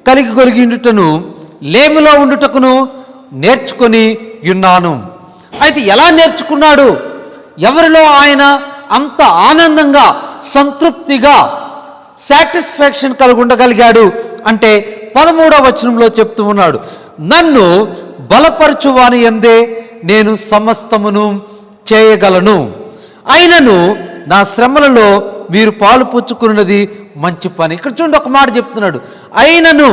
కలిగి కొరిగి ఉండుటను, లేమిలో ఉండుటకును నేర్చుకొని ఉన్నాను. అయితే ఎలా నేర్చుకున్నాడు? ఎవరిలో ఆయన అంత ఆనందంగా, సంతృప్తిగా, సాటిస్ఫాక్షన్ కలిగి ఉండగలిగాడు అంటే 13వ వచనంలో చెప్తూ ఉన్నాడు, నన్ను బలపరచువాని యందే నేను సమస్తమును చేయగలను, అయినను నా శ్రమలలో మీరు పాలు పుచ్చుకున్నది మంచి పని. ఇక్కడ చూడండి, ఒక మాట చెప్తున్నాడు, అయినను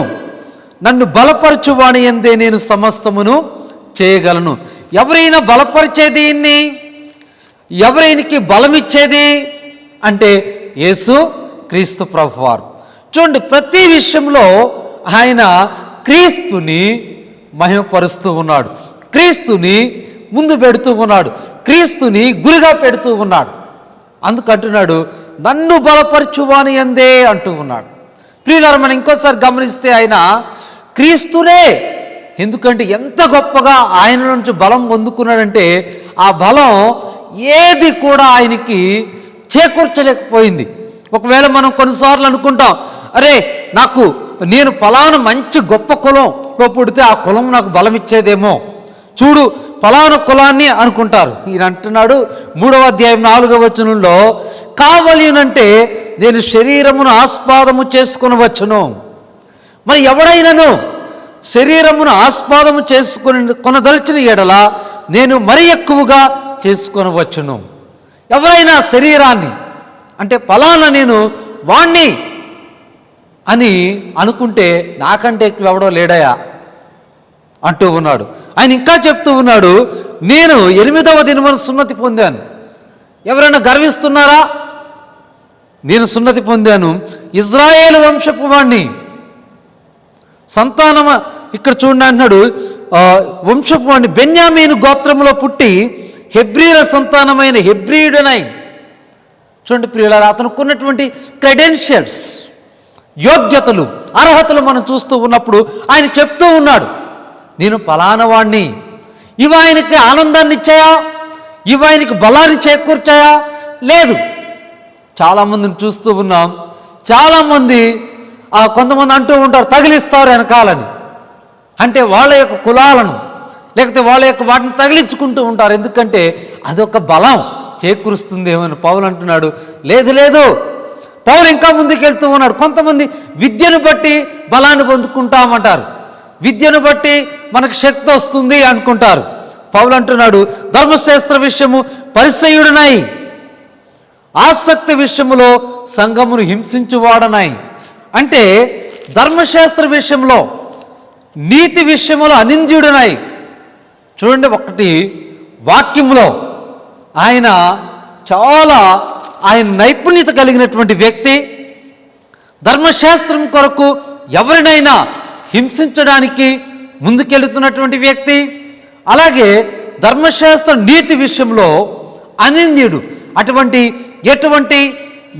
నన్ను బలపరచువాని యందే నేను సమస్తమును చేయగలను. ఎవరైనా బలపరిచేది ఇన్ని, ఎవరైనాకి బలమిచ్చేది అంటే యేసు క్రీస్తు ప్రభువారు. చూడండి, ప్రతి విషయంలో ఆయన క్రీస్తుని మహిమపరుస్తూ ఉన్నాడు, క్రీస్తుని ముందు పెడుతూ ఉన్నాడు, క్రీస్తుని గురిగా పెడుతూ ఉన్నాడు. అందుకంటున్నాడు, నన్ను బలపరచువాని యందే అంటూ ఉన్నాడు. ప్రియులారా, మనం ఇంకోసారి గమనిస్తే ఆయన క్రీస్తునే, ఎందుకంటే ఎంత గొప్పగా ఆయన నుంచి బలం పొందుకున్నాడంటే ఆ బలం ఏది కూడా ఆయనకి చేకూర్చలేకపోయింది. ఒకవేళ మనం కొన్నిసార్లు అనుకుంటాం, అరే నేను ఫలానా మంచి గొప్ప కులంలో పుడితే ఆ కులం నాకు బలం ఇచ్చేదేమో, చూడు ఫలానా కులాన్ని అనుకుంటారు. ఈయన అంటున్నాడు 3వ అధ్యాయం 4వ వచనంలో, కావలినంటే నేను శరీరమును ఆస్పాదము చేసుకుని వచ్చును. మరి ఎవడైనాను శరీరమును ఆస్పాదము కొనదలిచిన ఎడల నేను మరి ఎక్కువగా చేసుకొని వచ్చును. ఎవరైనా శరీరాన్ని అంటే ఫలానా నేను వాణ్ణి అని అనుకుంటే నాకంటే ఎక్కువ ఎవడో లేడయా అంటూ ఉన్నాడు. ఆయన ఇంకా చెప్తూ ఉన్నాడు, నేను 8వ దినమున సున్నతి పొందాను. ఎవరైనా గర్విస్తున్నారా? నేను సున్నతి పొందాను, ఇజ్రాయేలు వంశపు వాణ్ణి, సంతానమ, ఇక్కడ చూడండి అంటున్నాడు, వంశపు వాణ్ణి, బెన్యామీను గోత్రంలో పుట్టి హెబ్రీల సంతానమైన హెబ్రీయుడనై. చూడండి ప్రియులారా, అతనికి ఉన్నటువంటి క్రెడెన్షియల్స్, యోగ్యతలు, అర్హతలు మనం చూస్తూ ఉన్నప్పుడు ఆయన చెప్తూ ఉన్నాడు, నేను ఫలానవాణ్ణి. ఇవి ఆయనకి ఆనందాన్ని ఇచ్చాయా? ఇవి ఆయనకి బలాన్ని చేకూర్చాయా? లేదు. చాలామందిని చూస్తూ ఉన్నాం, చాలామంది కొంతమంది అంటూ ఉంటారు, తగిలిస్తారు వెనకాలని, అంటే వాళ్ళ యొక్క కులాలను లేకపోతే వాళ్ళ యొక్క వాటిని తగిలించుకుంటూ ఉంటారు, ఎందుకంటే అదొక బలం చేకూరుస్తుంది ఏమని పౌలు అంటున్నాడు. లేదు లేదు, పౌలు ఇంకా ముందుకు వెళ్తూ ఉన్నాడు. కొంతమంది విద్యను బట్టి బలాన్ని పొందుకుంటామంటారు, విద్యను బట్టి మనకు శక్తి వస్తుంది అనుకుంటారు. పౌలు అంటున్నాడు, ధర్మశాస్త్ర విషయము పరిసయ్యుడనై, ఆసక్తి విషయములో సంఘమును హింసించువాడనై. అంటే ధర్మశాస్త్ర విషయంలో, నీతి విషయంలో అనింద్యుడనై. చూడండి, ఒకటి వాక్యంలో ఆయన చాలా నైపుణ్యత కలిగినటువంటి వ్యక్తి, ధర్మశాస్త్రం కొరకు ఎవరినైనా హింసించడానికి ముందుకెళ్తున్నటువంటి వ్యక్తి, అలాగే ధర్మశాస్త్ర నీతి విషయంలో అనింద్యుడు. ఎటువంటి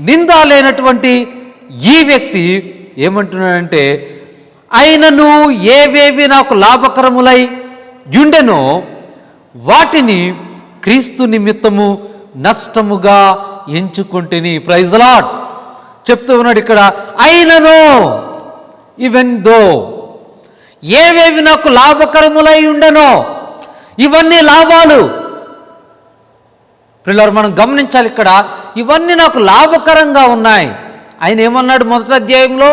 నింద లేనటువంటి ఈ వ్యక్తి ఏమంటున్నాడంటే, ఆయనను ఏవేవి నాకు లాభకరములై యుండెనో వాటిని క్రీస్తు నిమిత్తము నష్టముగా ఎంచుకుంటేని. ప్రైజ్ ది లార్డ్ చెప్తూ ఉన్నాడు ఇక్కడ. అయినను, ఈవెన్ దో, ఏవేవి నాకు లాభకరములై ఉండెనో, ఇవన్నీ లాభాలు. పిల్లలు మనం గమనించాలి, ఇక్కడ ఇవన్నీ నాకు లాభకరంగా ఉన్నాయి ఆయన ఏమన్నాడు మొదటి అధ్యాయంలో?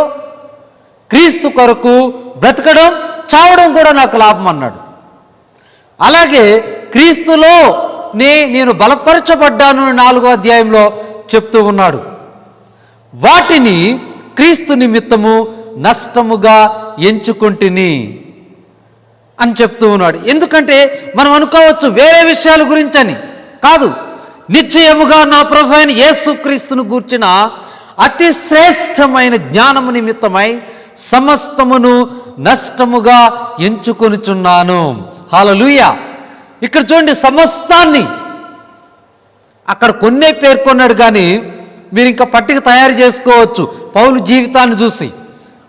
క్రీస్తు కొరకు బ్రతకడం, చావడం కూడా నాకు లాభం అన్నాడు. అలాగే క్రీస్తులో నేను బలపరచబడ్డాను 4వ అధ్యాయంలో చెప్తూ ఉన్నాడు. వాటిని క్రీస్తు నిమిత్తము నష్టముగా ఎంచుకుంటుని అని చెప్తూ ఉన్నాడు. ఎందుకంటే మనం అనుకోవచ్చు వేరే విషయాల గురించి అని. కాదు, నిశ్చయముగా నా ప్రభు అయిన యేసుక్రీస్తును గూర్చిన అతి శ్రేష్టమైన జ్ఞానము నిమిత్తమై సమస్తమును నష్టముగా ఎంచుకొనుచున్నాను. హల్లెలూయా. ఇక్కడ చూడండి, సమస్తాన్ని అక్కడ కొన్నే పేర్కొన్నాడు, కానీ మీరు ఇంకా పట్టిక తయారు చేసుకోవచ్చు పౌలు జీవితాన్ని చూసి.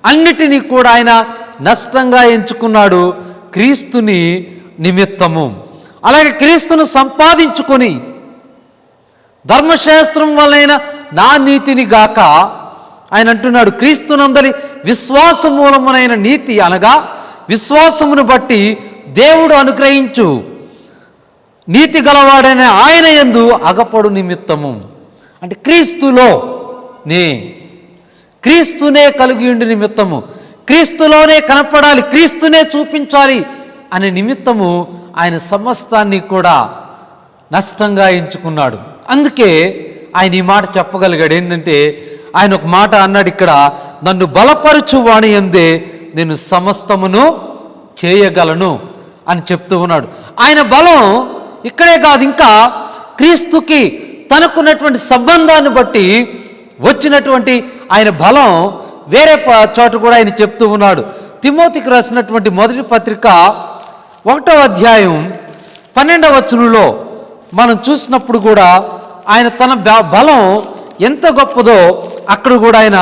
అన్నిటినీ కూడా ఆయన నష్టంగా ఎంచుకున్నాడు క్రీస్తుని నిమిత్తము. అలాగే క్రీస్తును సంపాదించుకొని ధర్మశాస్త్రం వలన నా నీతిని గాక ఆయన అంటున్నాడు, క్రీస్తునందలి విశ్వాస మూలమునైన నీతి అనగా విశ్వాసమును బట్టి దేవుడు అనుగ్రహించు నీతి గలవాడైన ఆయన యందు అగపడు నిమిత్తము. అంటే క్రీస్తునే కలిగి ఉండి నిమిత్తము, క్రీస్తులోనే కనపడాలి, క్రీస్తునే చూపించాలి అనే నిమిత్తము ఆయన సమస్తాన్ని కూడా నష్టంగా ఎంచుకున్నాడు. అందుకే ఆయన ఈ మాట చెప్పగలిగాడు. ఏంటంటే ఆయన ఒక మాట అన్నాడు ఇక్కడ, నన్ను బలపరచు వాని యందే నేను సమస్తమును చేయగలను అని చెప్తూ ఉన్నాడు. ఆయన బలం ఇక్కడే కాదు, ఇంకా క్రీస్తుకి తనకున్నటువంటి సంబంధాన్ని బట్టి వచ్చినటువంటి ఆయన బలం వేరే చోట కూడా ఆయన చెప్తూ ఉన్నాడు. తిమోతికి రాసినటువంటి మొదటి పత్రిక 1వ అధ్యాయం 12వ వచనంలో మనం చూసినప్పుడు కూడా ఆయన తన బలం ఎంత గొప్పదో అక్కడ కూడా ఆయన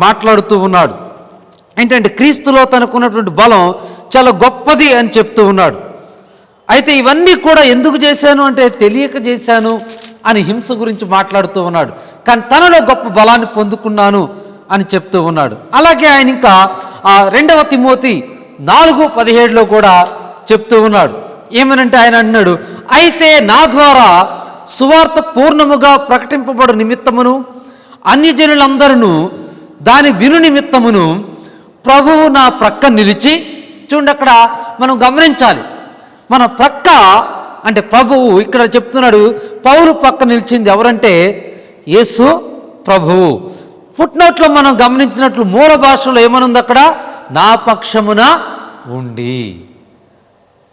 మాట్లాడుతూ ఉన్నాడు. ఏంటంటే క్రీస్తులో తనకున్నటువంటి బలం చాలా గొప్పది అని చెప్తూ ఉన్నాడు. అయితే ఇవన్నీ కూడా ఎందుకు చేశాను అంటే తెలియక చేశాను అని హింస గురించి మాట్లాడుతూ ఉన్నాడు. కానీ తనలో గొప్ప బలాన్ని పొందుకున్నాను అని చెప్తూ ఉన్నాడు. అలాగే ఆయన ఇంకా 2వ తిమోతి 4:17లో కూడా చెప్తూ ఉన్నాడు. ఏమనంటే ఆయన అన్నాడు, అయితే నా ద్వారా సువార్త పూర్ణముగా ప్రకటింపబడు నిమిత్తమును అన్యజనులందరూ దాని విను నిమిత్తమును ప్రభువు నా ప్రక్క నిలిచి. చూడండి, అక్కడ మనం గమనించాలి, మన ప్రక్క అంటే ప్రభువు. ఇక్కడ చెప్తున్నాడు పౌలు పక్క నిలిచింది ఎవరంటే యేసు ప్రభువు. ఫుట్నోట్లో మనం గమనించినట్లు మూల భాషలో ఏమనుంది అక్కడ, నా పక్షమున ఉండి.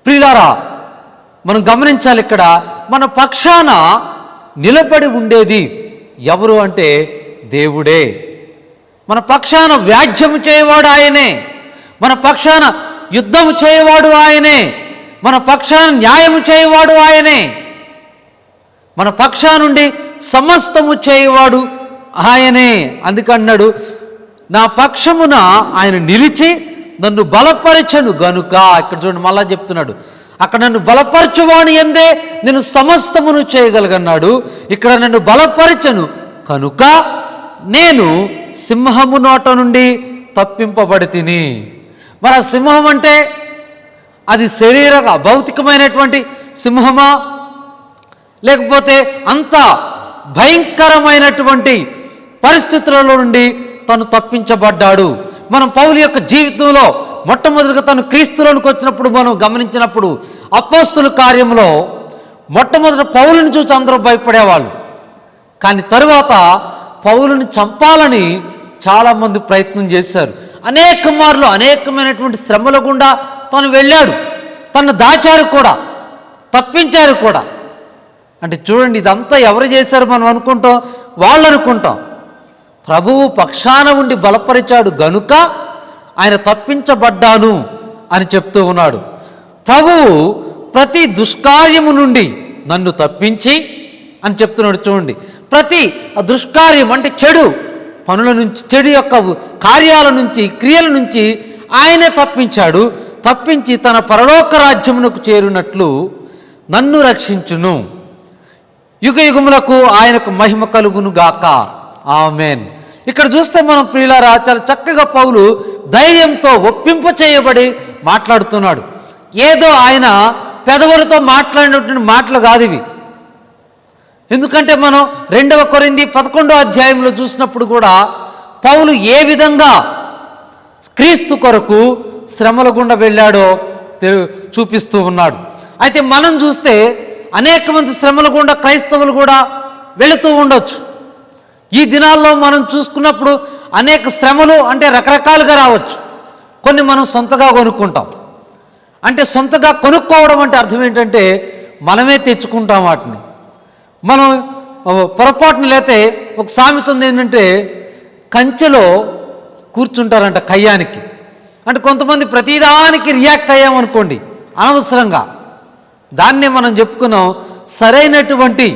ప్రియులారా, మనం గమనించాలి, ఇక్కడ మన పక్షాన నిలబడి ఉండేది ఎవరు అంటే దేవుడే. మన పక్షాన వ్యాజ్యము చేయవాడు ఆయనే, మన పక్షాన యుద్ధము చేయవాడు ఆయనే, మన పక్షాన న్యాయము చేయవాడు ఆయనే, మన పక్షా నుండి సమస్తము చేయవాడు ఆయనే. అందుకన్నాడు, నా పక్షమున ఆయన నిలిచి నన్ను బలపరచను గనుక. ఇక్కడ చూడండి, మళ్ళా చెప్తున్నాడు, అక్కడ నన్ను బలపరచువాని యందే నేను సమస్తమును చేయగలగన్నాడు. ఇక్కడ నన్ను బలపరచను కనుక నేను సింహము నోట నుండి తప్పింపబడి తిని. మరి ఆ సింహం అంటే అది భౌతికమైనటువంటి సింహమా, లేకపోతే అంత భయంకరమైనటువంటి పరిస్థితులలో నుండి తను తప్పించబడ్డాడు. మనం పౌలు యొక్క జీవితంలో మొట్టమొదటిగా తను క్రీస్తులోనికి వచ్చినప్పుడు మనం గమనించినప్పుడు అపోస్తుల కార్యంలో మొట్టమొదటి పౌలుని చూసి అందరూ భయపడేవాళ్ళు. కానీ తరువాత పౌలుని చంపాలని చాలామంది ప్రయత్నం చేశారు. అనేక మార్లు అనేకమైనటువంటి శ్రమల గుండా తను వెళ్ళాడు, తను దాచారు కూడా, తప్పించారు కూడా. అంటే చూడండి, ఇదంతా ఎవరు చేశారు మనం అనుకుంటాం, వాళ్ళు అనుకుంటాం. ప్రభువు పక్షాన ఉండి బలపరిచాడు గనుక ఆయన తప్పించబడ్డాను అని చెప్తూ ఉన్నాడు. ప్రభువు ప్రతి దుష్కార్యము నుండి నన్ను తప్పించి అని చెప్తున్నాడు. చూడండి, ప్రతి దుష్కార్యం అంటే చెడు పనుల నుంచి, చెడు యొక్క కార్యాల నుంచి, క్రియల నుంచి ఆయనే తప్పించాడు. తప్పించి తన పరలోక రాజ్యమునకు చేరినట్లు నన్ను రక్షించును. యుగ యుగములకు ఆయనకు మహిమ కలుగును గాక, ఆమెన్. ఇక్కడ చూస్తే మనం ప్రియులారా చాలా చక్కగా పౌలు ధైర్యంతో ఒప్పింప చేయబడి మాట్లాడుతున్నాడు. ఏదో ఆయన పెదవులతో మాట్లాడినటువంటి మాటలు కాదు ఇవి. ఎందుకంటే మనం 2వ కొరింథీ 11వ అధ్యాయంలో చూసినప్పుడు కూడా పౌలు ఏ విధంగా క్రీస్తు కొరకు శ్రమల గుండా వెళ్ళాడో చూపిస్తూ ఉన్నాడు. అయితే మనం చూస్తే అనేక మంది శ్రమల గుండా క్రైస్తవులు కూడా వెళుతూ ఉండొచ్చు. ఈ దినాల్లో మనం చూసుకున్నప్పుడు అనేక శ్రమలు అంటే రకరకాలుగా రావచ్చు. కొన్ని మనం సొంతగా కొనుక్కుంటాం. అంటే సొంతగా కొనుక్కోవడం అంటే అర్థం ఏంటంటే మనమే తెచ్చుకుంటాం వాటిని. మనం పొరపాటున లేతే ఒక సామెత ఉంది ఏంటంటే కంచెలో కూర్చుంటారంట కయ్యానికి. అంటే కొంతమంది ప్రతిదానికి రియాక్ట్ అయ్యామనుకోండి అనవసరంగా, దాన్నే మనం చెప్పుకున్నాం సరైనటువంటి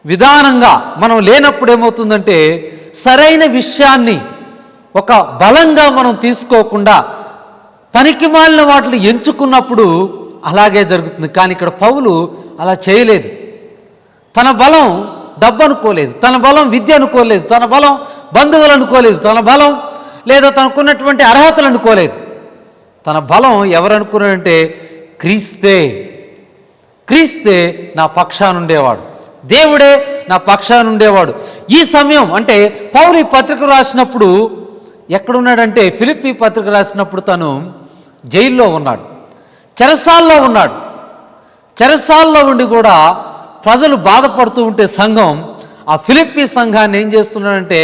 విధానంగా మనం లేనప్పుడు ఏమవుతుందంటే సరైన విషయాన్ని ఒక బలంగా మనం తీసుకోకుండా పనికి మాలిన వాటిని ఎంచుకున్నప్పుడు అలాగే జరుగుతుంది. కానీ ఇక్కడ పౌలు అలా చేయలేదు. తన బలం డబ్బు అనుకోలేదు, తన బలం విద్య అనుకోలేదు, తన బలం బంధువులు అనుకోలేదు, తన బలం లేదా తనకున్నటువంటి అర్హతలు అనుకోలేదు. తన బలం ఎవరు అనుకున్నాడంటే క్రీస్తే. క్రీస్తే నా పక్షాన ఉండేవాడు, దేవుడే నా పక్షాన ఉండేవాడు. ఈ సమయం అంటే పౌలు ఈ పత్రిక రాసినప్పుడు ఎక్కడున్నాడంటే ఫిలిప్పీ పత్రిక రాసినప్పుడు తను జైల్లో ఉన్నాడు, చెరసాల్లో ఉన్నాడు. చెరసాల్లో ఉండి కూడా ప్రజలు బాధపడుతూ ఉంటే సంఘం ఆ ఫిలిప్పీ సంఘాన్ని ఏం చేస్తున్నాడంటే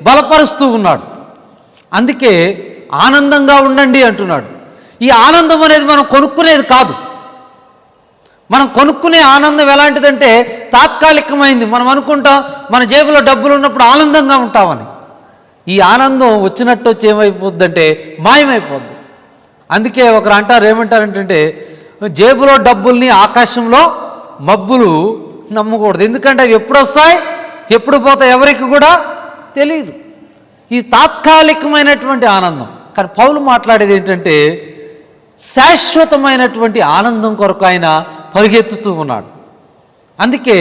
బలపరుస్తూ ఉన్నాడు. అందుకే ఆనందంగా ఉండండి అంటున్నాడు. ఈ ఆనందం అనేది మనం కొనుక్కునేది కాదు. మనం కొనుక్కునే ఆనందం ఎలాంటిదంటే తాత్కాలికమైంది. మనం అనుకుంటాం మన జేబులో డబ్బులు ఉన్నప్పుడు ఆనందంగా ఉంటామని. ఈ ఆనందం వచ్చినట్టు వచ్చి ఏమైపోద్దంటే మాయమైపోద్ది. అందుకే ఒకరు అంటారు, ఏమంటారంటే జేబులో డబ్బుల్ని ఆకాశంలో మబ్బులు నమ్మకూడదు. ఎందుకంటే అవి ఎప్పుడు వస్తాయి ఎప్పుడు పోతాయి ఎవరికి కూడా తెలియదు. ఈ తాత్కాలికమైనటువంటి ఆనందం. కానీ పౌలు మాట్లాడేది ఏంటంటే శాశ్వతమైనటువంటి ఆనందం కొరకు ఆయన పరిగెత్తుతూ ఉన్నాడు. అందుకే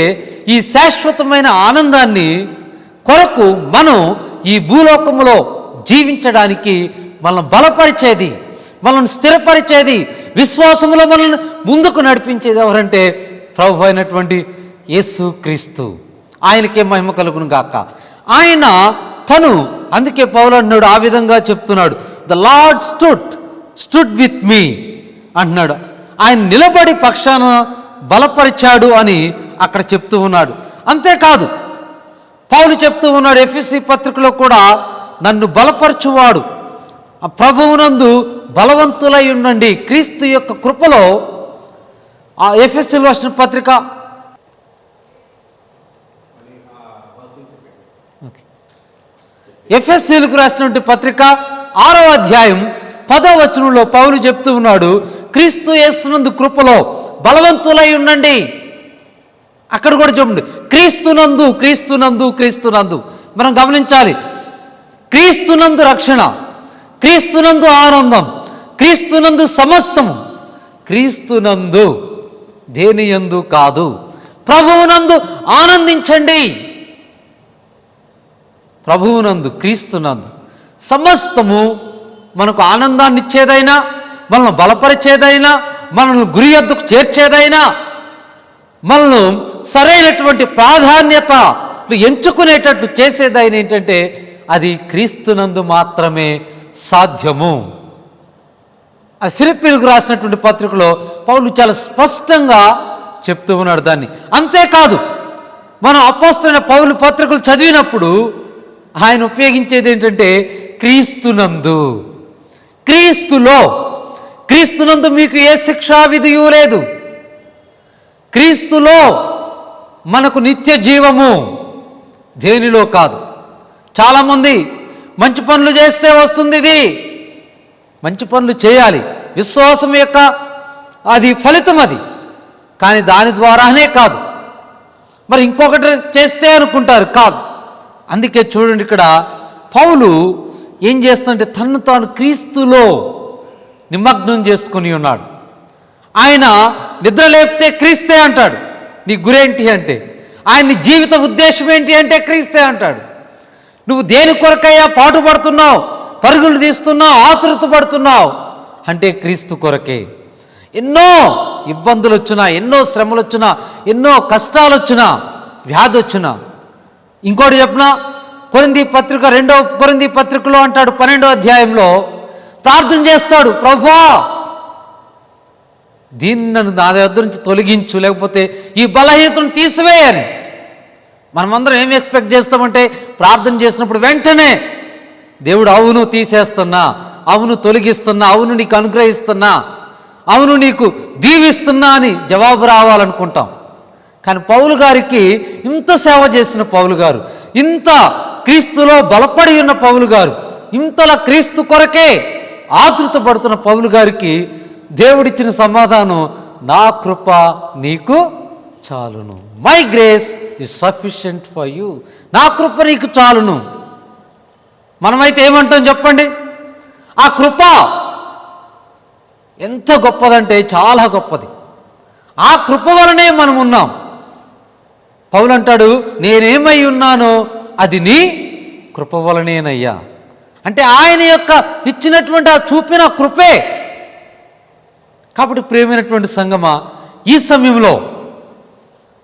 ఈ శాశ్వతమైన ఆనందాన్ని కొరకు మనం ఈ భూలోకంలో జీవించడానికి మనల్ని బలపరిచేది, మనల్ని స్థిరపరిచేది, విశ్వాసంలో మనల్ని ముందుకు నడిపించేది ఎవరంటే ప్రభు అయినటువంటి యేసు క్రీస్తు. ఆయనకే మహిమ కలుగును గాక. ఆయన తను అందుకే పౌలు అన్నాడు, ఆ విధంగా చెప్తున్నాడు, the lord stood with me అంటున్నాడు. ఆయన నిలబడి పక్షాన బలపరిచాడు అని అక్కడ చెప్తూ ఉన్నాడు. అంతేకాదు పౌలు చెప్తూ ఉన్నాడు ఎఫెసీ పత్రికలో కూడా, నన్ను బలపరచువాడు ఆ ప్రభువునందు బలవంతులై ఉండండి. క్రీస్తు యొక్క కృపలో ఆ ఎఫెసీలో రాసిన పత్రిక ఎఫెసీలకు రాసినటువంటి పత్రిక 6వ అధ్యాయం 10వ వచనంలో పౌలు చెప్తూ ఉన్నాడు, క్రీస్తు యేసునందు కృపలో బలవంతులై ఉండండి. అక్కడ కూడా చూడండి, క్రీస్తునందు క్రీస్తునందు క్రీస్తునందు. మనం గమనించాలి, క్రీస్తునందు రక్షణ, క్రీస్తునందు ఆనందం, క్రీస్తునందు సమస్తము, క్రీస్తునందు దేనియందు కాదు, ప్రభువునందు ఆనందించండి. ప్రభువునందు క్రీస్తునందు సమస్తము మనకు ఆనందాన్ని ఇచ్చేదైనా, మనల్ని బలపరిచేదైనా, మనల్ని గురి వద్దకు చేర్చేదైనా, మనల్ని సరైనటువంటి ప్రాధాన్యత ఎంచుకునేటట్లు చేసేదైనా ఏంటంటే అది క్రీస్తునందు మాత్రమే సాధ్యము. అది ఫిలిప్పీలకు రాసినటువంటి పత్రికలో పౌలు చాలా స్పష్టంగా చెప్తూ ఉన్నాడు దాన్ని. అంతేకాదు మనం అపోస్తలుడైన పౌలు పత్రికలు చదివినప్పుడు ఆయన ఉపయోగించేది ఏంటంటే క్రీస్తునందు, క్రీస్తులో. క్రీస్తునందు మీకు ఏ శిక్షా విధియు లేదు, క్రీస్తులో మనకు నిత్య జీవము, దేనిలో కాదు. చాలామంది మంచి పనులు చేస్తే వస్తుంది ఇది, మంచి పనులు చేయాలి, విశ్వాసం యొక్క అది ఫలితం అది, కానీ దాని ద్వారానే కాదు. మరి ఇంకొకటి చేస్తే అనుకుంటారు, కాదు. అందుకే చూడండి ఇక్కడ పౌలు ఏం చేస్తుందంటే తన్ను తాను క్రీస్తులో నిమగ్నం చేసుకుని ఉన్నాడు. ఆయన నిద్ర లేపితే క్రీస్తే అంటాడు. నీ గురేంటి అంటే, ఆయన జీవిత ఉద్దేశం ఏంటి అంటే క్రీస్తే అంటాడు. నువ్వు దేని కొరకయ్యా పాటుపడుతున్నావు, పరుగులు తీస్తున్నావు, ఆతృత పడుతున్నావు అంటే క్రీస్తు కొరకే. ఎన్నో ఇబ్బందులు వచ్చినా, ఎన్నో శ్రమలు వచ్చినా, ఎన్నో కష్టాలు వచ్చినా, వ్యాధి వచ్చినా, ఇంకోటి చెప్పినా కొరింథీ పత్రిక 2వ కొరింథీ పత్రికలో అంటాడు 12వ అధ్యాయంలో ప్రార్థన చేస్తాడు, ప్రభువా దీన్ని నన్ను నా దగ్గర నుంచి తొలగించు, లేకపోతే ఈ బలహీనతను తీసివేయని. మనమందరం ఏం ఎక్స్పెక్ట్ చేస్తామంటే ప్రార్థన చేసినప్పుడు వెంటనే దేవుడు అవును తీసేస్తున్నా, అవును తొలగిస్తున్నా, అవును నీకు అనుగ్రహిస్తున్నా, అవును నీకు దీవిస్తున్నా అని జవాబు రావాలనుకుంటాం. కానీ పౌలు గారికి ఇంత సేవ చేసిన పౌలు గారు, ఇంత క్రీస్తులో బలపడి ఉన్న పౌలు గారు, ఇంతలా క్రీస్తు కొరకే ఆతృత పడుతున్న పౌలు గారికి దేవుడిచ్చిన సమాధానం, నా కృప నీకు చాలును. My grace is sufficient for you. నా కృప నీకు చాలును. మనమైతే ఏమంటాం చెప్పండి? ఆ కృప ఎంత గొప్పదంటే చాలా గొప్పది. ఆ కృప వలనే మనం ఉన్నాం. పౌలు అంటాడు, నేనేమై ఉన్నానో అది నీ కృప వలనేనయ్యా. అంటే ఆయన యొక్క ఇచ్చినటువంటి ఆ చూపిన కృపే. కాబట్టి ప్రియమైనటువంటి సంగమా, ఈ సమయంలో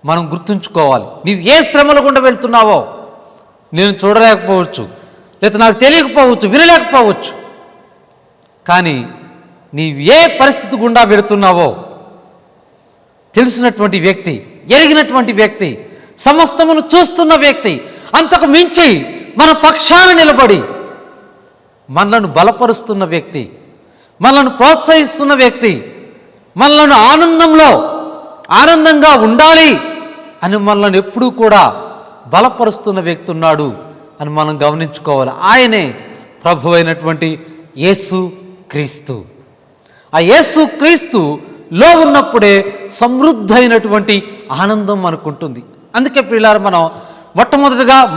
మనం గుర్తుంచుకోవాలి, నీవు ఏ శ్రమల గుండా వెళ్తున్నావో నేను చూడలేకపోవచ్చు, లేదా నాకు తెలియకపోవచ్చు, వినలేకపోవచ్చు. కానీ నీవు ఏ పరిస్థితి గుండా వెళుతున్నావో తెలిసినటువంటి వ్యక్తి, ఎరిగినటువంటి వ్యక్తి, సమస్తమును చూస్తున్న వ్యక్తి, అంతకు మించి మన పక్షాన నిలబడి మనలను బలపరుస్తున్న వ్యక్తి, మనలను ప్రోత్సహిస్తున్న వ్యక్తి, మనలను ఆనందంగా ఉండాలి అని మనల్ని ఎప్పుడూ కూడా బలపరుస్తున్న వ్యక్తి ఉన్నాడు అని మనం గమనించుకోవాలి. ఆయనే ప్రభు అయినటువంటి యేసు క్రీస్తు. ఆ యేసు క్రీస్తులో ఉన్నప్పుడే సమృద్ధైనటువంటి ఆనందం మనకుంటుంది. అందుకే ప్రియులారా, మనం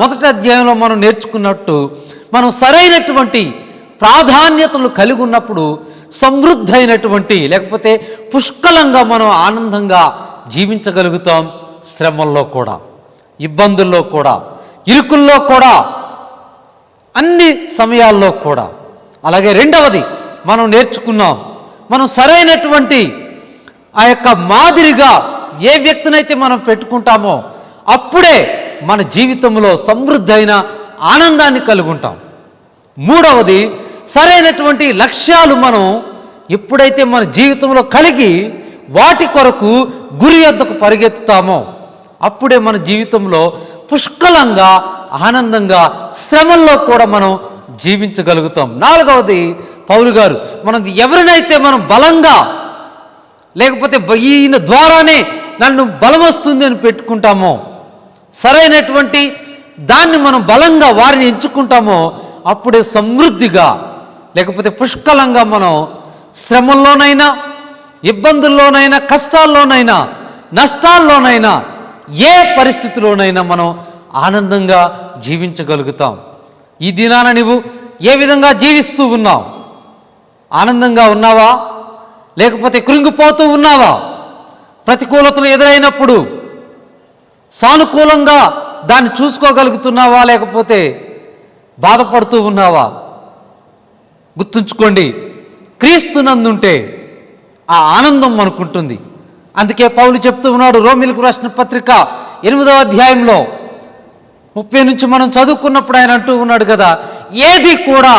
మొదటి అధ్యాయంలో మనం నేర్చుకున్నట్టు, మనం సరైనటువంటి ప్రాధాన్యతలు కలిగి ఉన్నప్పుడు సమృద్ధైనటువంటి, లేకపోతే పుష్కలంగా మనం ఆనందంగా జీవించగలుగుతాం. శ్రమల్లో కూడా, ఇబ్బందుల్లో కూడా, ఇరుకుల్లో కూడా, అన్ని సమయాల్లో కూడా. అలాగే రెండవది మనం నేర్చుకున్నాం, మనం సరైనటువంటి ఆ యొక్క మాదిరిగా ఏ వ్యక్తినైతే మనం పెట్టుకుంటామో అప్పుడే మన జీవితంలో సమృద్ధైన ఆనందాన్ని కలిగి ఉంటాం. మూడవది, సరైనటువంటి లక్ష్యాలు మనం ఎప్పుడైతే మన జీవితంలో కలిగి వాటి కొరకు గురి వద్దకు పరిగెత్తుతామో అప్పుడే మన జీవితంలో పుష్కలంగా ఆనందంగా శ్రమల్లో కూడా మనం జీవించగలుగుతాం. నాలుగవది, పౌలు గారు మనం ఎవరినైతే మనం బలంగా, లేకపోతే ఈయన ద్వారానే నన్ను బలం వస్తుంది అని పెట్టుకుంటామో, సరైనటువంటి దాన్ని మనం బలంగా వారిని ఎంచుకుంటామో అప్పుడే సమృద్ధిగా, లేకపోతే పుష్కలంగా మనం శ్రమల్లోనైనా, ఇబ్బందుల్లోనైనా, కష్టాల్లోనైనా, నష్టాల్లోనైనా, ఏ పరిస్థితిలోనైనా మనం ఆనందంగా జీవించగలుగుతాం. ఈ దినాన నువ్వు ఏ విధంగా జీవిస్తూ ఉన్నావు? ఆనందంగా ఉన్నావా, లేకపోతే కృంగిపోతూ ఉన్నావా? ప్రతికూలతలు ఎదురైనప్పుడు సానుకూలంగా దాన్ని చూసుకోగలుగుతున్నావా, లేకపోతే బాధపడుతూ ఉన్నావా? గుర్తుంచుకోండి, క్రీస్తునందుంటే ఆ ఆనందం మనకుంటుంది. అందుకే పౌలు చెప్తూ ఉన్నాడు, రోమీయులకు రాసిన పత్రిక 8వ అధ్యాయంలో 30 నుంచి మనం చదువుకున్నప్పుడు ఆయన అంటూ ఉన్నాడు కదా, ఏది కూడా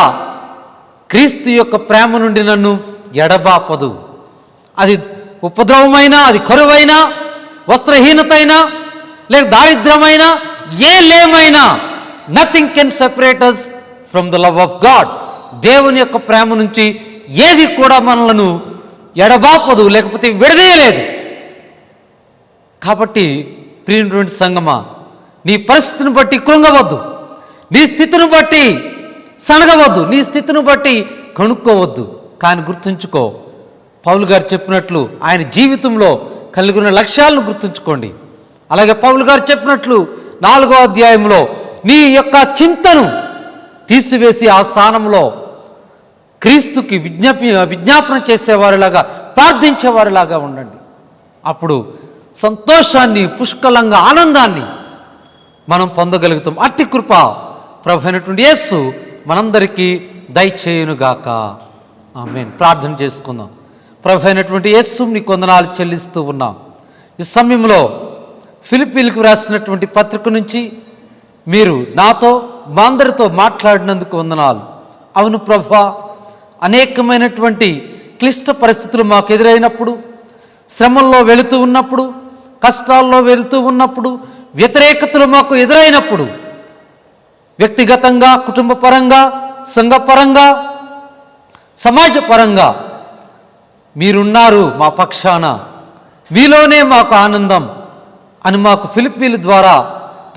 క్రీస్తు యొక్క ప్రేమ నుండి నన్ను ఎడబాపదు. అది ఉపద్రవమైనా, అది కరువైనా, వస్త్రహీనతైనా, లేక దారిద్ర్యమైనా, ఏ లేమైనా, nothing can separate us from the love of God. దేవుని యొక్క ప్రేమ నుంచి ఏది కూడా మనలను ఎడబాపదు, లేకపోతే విడదీయలేదు. కాబట్టి ప్రియమైనటువంటి సంగమా, నీ పరిస్థితిని బట్టి కృంగవద్దు, నీ స్థితిని బట్టి సనగవద్దు, నీ స్థితిని బట్టి కనుక్కోవద్దు. కానీ గుర్తుంచుకో, పౌలు గారు చెప్పినట్లు ఆయన జీవితంలో కలిగి ఉన్న లక్ష్యాలను గుర్తుంచుకోండి. అలాగే పౌలు గారు చెప్పినట్లు 4వ అధ్యాయంలో నీ యొక్క చింతను తీసివేసి ఆ స్థానంలో క్రీస్తుకి విజ్ఞాపన చేసేవారిలాగా, ప్రార్థించేవారిలాగా ఉండండి. అప్పుడు సంతోషాన్ని, పుష్కలంగా ఆనందాన్ని మనం పొందగలుగుతాం. అట్టి కృప ప్రభు అయినటువంటి యేసు మనందరికీ దయచేయునుగాక. ఆమేన్. ప్రార్థన చేసుకుందాం. ప్రభు అయినటువంటి యేసు నీ వందనాలు చెల్లిస్తూ ఉన్నాం. ఈ సమయంలో ఫిలిప్పీలకు రాసినటువంటి పత్రిక నుంచి మీరు నాతో మా అందరితో మాట్లాడినందుకు వందనాలు. అవును ప్రభువా, అనేకమైనటువంటి క్లిష్ట పరిస్థితులు మాకు ఎదురైనప్పుడు, శ్రమల్లో వెళుతూ ఉన్నప్పుడు, కష్టాల్లో వెళుతూ ఉన్నప్పుడు, వ్యతిరేకతలు మాకు ఎదురైనప్పుడు, వ్యక్తిగతంగా, కుటుంబపరంగా, సంఘపరంగా, సమాజపరంగా మీరున్నారు మా పక్షాన, మీలోనే మాకు ఆనందం అని మాకు ఫిలిప్పీల ద్వారా,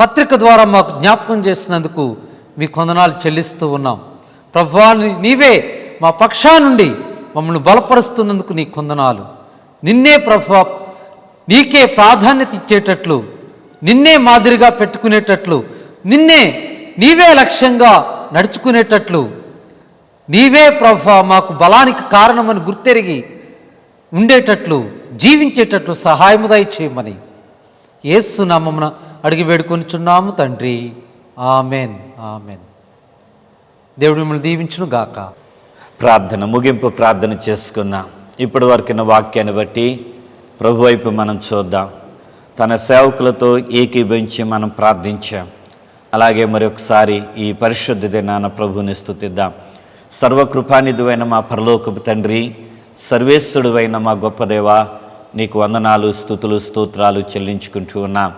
పత్రిక ద్వారా మాకు జ్ఞాపకం చేసినందుకు మీ కొందనాలు చెల్లిస్తూ ఉన్నాం. ప్రభువా, నీవే మా పక్షా నుండి మమ్మల్ని బలపరుస్తున్నందుకు నీ కొందనాలు. నిన్నే ప్రభువా, నీకే ప్రాధాన్యత ఇచ్చేటట్లు, నిన్నే మాదిరిగా పెట్టుకునేటట్లు, నీవే లక్ష్యంగా నడుచుకునేటట్లు, నీవే ప్రభువా మాకు బలానికి కారణమని గుర్తెరిగి ఉండేటట్లు, జీవించేటట్లు సహాయము దయచేయమని యేసు నామమున అడిగి వేడుకొనిచున్నాము తండ్రి. Amen, amen. దేవుడు మిమ్మల్ని దీవించును గాక.
ప్రార్థన, ముగింపు ప్రార్థన చేసుకున్నాం. ఇప్పటి వరకున్న వాక్యాన్ని బట్టి ప్రభు వైపు మనం చూద్దాం. తన సేవకులతో ఏకీభవించి మనం ప్రార్థించాం. అలాగే మరొకసారి ఈ పరిశుద్ధ దినాన ప్రభుని స్తుతిద్దాం. సర్వకృపానిధువైన మా పరలోకపు తండ్రి, సర్వేశ్వరుడైన మా గొప్ప దేవా, నీకు వందనాలు, స్తుతులు, స్తోత్రాలు చెల్లించుకుంటూ ఉన్నాం.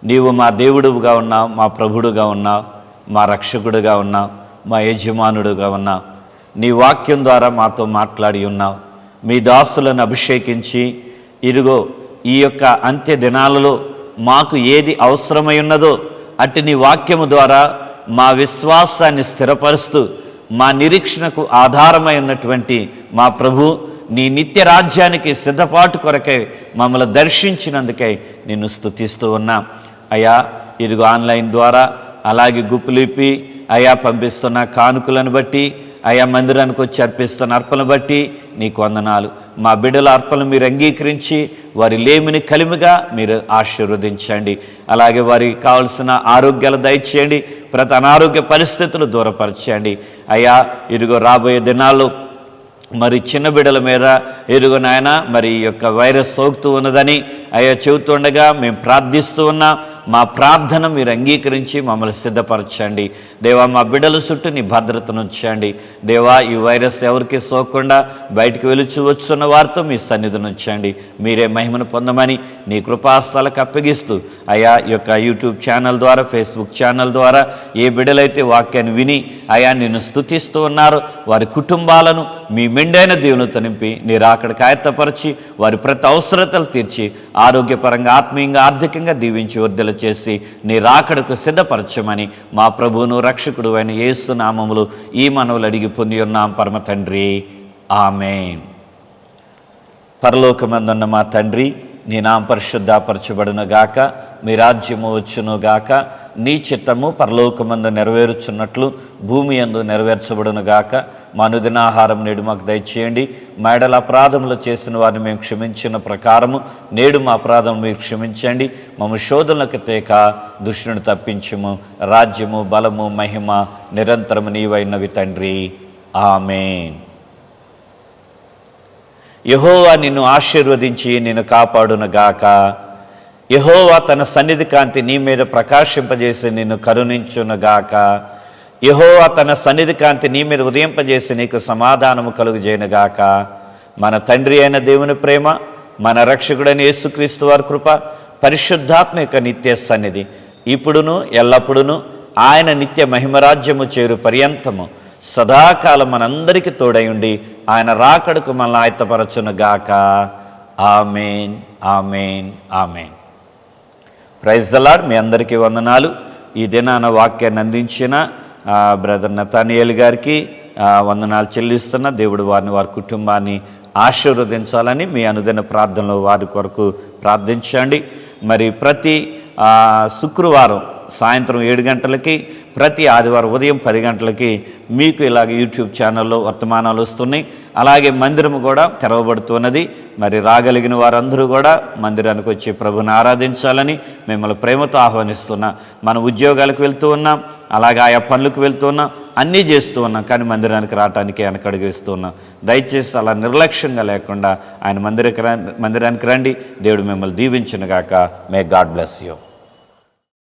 నీవు మా దేవుడుగా ఉన్నావు, మా ప్రభుడుగా ఉన్నావు, మా రక్షకుడుగా ఉన్నావు, మా యజమానుడుగా ఉన్నావు. నీ వాక్యం ద్వారా మాతో మాట్లాడి ఉన్నావు. మీ దాసులను అభిషేకించి, ఇదిగో ఈ యొక్క అంత్య దినాలలో మాకు ఏది అవసరమై ఉన్నదో అట్టి నీ వాక్యము ద్వారా మా విశ్వాసాన్ని స్థిరపరుస్తూ, మా నిరీక్షణకు ఆధారమై ఉన్నటువంటి మా ప్రభు, నీ నిత్య రాజ్యానికి సిద్ధపాటు కొరకై మమ్మల్ని దర్శించినందుకై నిన్ను స్తుతిస్తూ ఉన్నాం. అయ్యా, ఇదిగో ఆన్లైన్ ద్వారా, అలాగే గుప్పులిప్పి అయ్యా పంపిస్తున్న కానుకలను బట్టి, అయా మందిరానికి వచ్చి అర్పిస్తున్న అర్పణను బట్టి నీకు వందనాలు. మా బిడ్డల అర్పణలు మీరు అంగీకరించి వారి లేమిని కలిమిగా మీరు ఆశీర్వదించండి. అలాగే వారికి కావలసిన ఆరోగ్యాలు దయచేయండి, ప్రతి అనారోగ్య పరిస్థితులు దూరపరచండి. అయ్యా, ఇదిగో రాబోయే దినాల్లో మరి చిన్న బిడ్డల మీద ఎరుగు నాయన మరి ఈ యొక్క వైరస్ సోకుతూ ఉన్నదని అయ్యా చెబుతుండగా మేము ప్రార్థిస్తూ ఉన్నాం. మా ప్రార్థన మీరు అంగీకరించి మమ్మల్ని సిద్ధపరచండి. దేవా, మా బిడ్డల చుట్టూ నీ భద్రతను ఉంచండి. దేవా, ఈ వైరస్ ఎవరికి సోకకుండా బయటకు వెలుచు వచ్చున్న వారితో మీ సన్నిధిని ఉంచండి. మీరే మహిమను పొందమని నీ కృపాస్థలకు అప్పగిస్తూ, అయా ఈ యొక్క యూట్యూబ్ ఛానల్ ద్వారా, ఫేస్బుక్ ఛానల్ ద్వారా ఏ బిడ్డలైతే వాక్యాన్ని విని అయా నిన్ను స్తుతిస్తూ ఉన్నారో వారి కుటుంబాలను మీ మెండైన దీవెనతో నింపి నీ రాకడకు ఆయత్తపరిచి వారి ప్రతి అవసరతలు తీర్చి ఆరోగ్యపరంగా, ఆత్మీయంగా, ఆర్థికంగా దీవించి వర్ధల చేసి నీ రాకడకు సిద్ధపరచమని మా ప్రభువును రక్షకుడు అయిన యేసు నామములు ఈ మనవులు అడిగి పొంది ఉన్నాం పరమ తండ్రి. ఆమేన్. పరలోకమందున్న మా తండ్రి, నీ నామం పరిశుద్ధపరచబడును గాక, మీ రాజ్యము వచ్చును గాక, నీ చిత్తము పరలోకమందు నెరవేరుచున్నట్లు భూమి యందు నెరవేర్చబడును గాక. మా అనుదిన ఆహారం నేడు మాకు దయచేయండి. మా ఎడల అపరాధములు చేసిన వారిని మేము క్షమించిన ప్రకారము నేడు మా అపరాధం మీరు క్షమించండి. మమ్మ శోధనలకు తేక దుష్టుని తప్పించుము. రాజ్యము, బలము, మహిమ నిరంతరము నీవైనవి తండ్రి. ఆమేన్. యెహోవా నిన్ను ఆశీర్వదించి నిన్ను కాపాడునుగాక. యెహోవా తన సన్నిధి కాంతి నీ మీద ప్రకాశింపజేసి నిన్ను కరుణించునుగాక. యెహోవా తన సన్నిధి కాంతి నీ మీద ఉదయింపజేసి నీకు సమాధానము కలుగజేయునుగాక. మన తండ్రి అయిన దేవుని ప్రేమ, మన రక్షకుడైన యేసుక్రీస్తు వారి కృప, పరిశుద్ధాత్మ యొక్క నిత్య సన్నిధి ఇప్పుడును ఎల్లప్పుడును ఆయన నిత్య మహిమరాజ్యము చేరు పర్యంతము సదాకాలం మనందరికీ తోడై ఉండి ఆయన రాకడకు మనల్ని ఆయత్తపరచునుగాక. ఆమేన్, ఆమేన్, ఆమేన్. Praise the Lord. మీ అందరికీ వందనాలు. ఈ దినాన వాక్యాన్ని అందించిన బ్రదర్ నతానియేల్ గారికి వందనాలు చెల్లిస్తున్న. దేవుడు వారిని, వారి కుటుంబాన్ని ఆశీర్వదించాలని మీ అనుదిన ప్రార్థనలో వారి కొరకు ప్రార్థించండి. మరి ప్రతి శుక్రవారం సాయంత్రం 7 గంటలకి, ప్రతి ఆదివారం ఉదయం 10 గంటలకి మీకు ఇలాగ యూట్యూబ్ ఛానల్లో వర్తమానాలు వస్తున్నాయి. అలాగే మందిరము కూడా తెరవబడుతున్నది. మరి రాగలిగిన వారందరూ కూడా మందిరానికి వచ్చి ప్రభుని ఆరాధించాలని మిమ్మల్ని ప్రేమతో ఆహ్వానిస్తున్నా. మన ఉద్యోగాలకు వెళ్తూ ఉన్నాం, అలాగే ఆయా పనులకు వెళ్తూ ఉన్నాం, అన్నీ చేస్తూ ఉన్నాం, కానీ మందిరానికి రావడానికి వెనకడుగు వేస్తూ ఉన్నాం. దయచేసి అలా నిర్లక్ష్యంగా లేకుండా ఆయన మందిరానికి రండి. దేవుడు మిమ్మల్ని దీవించునుగాక. May God bless you.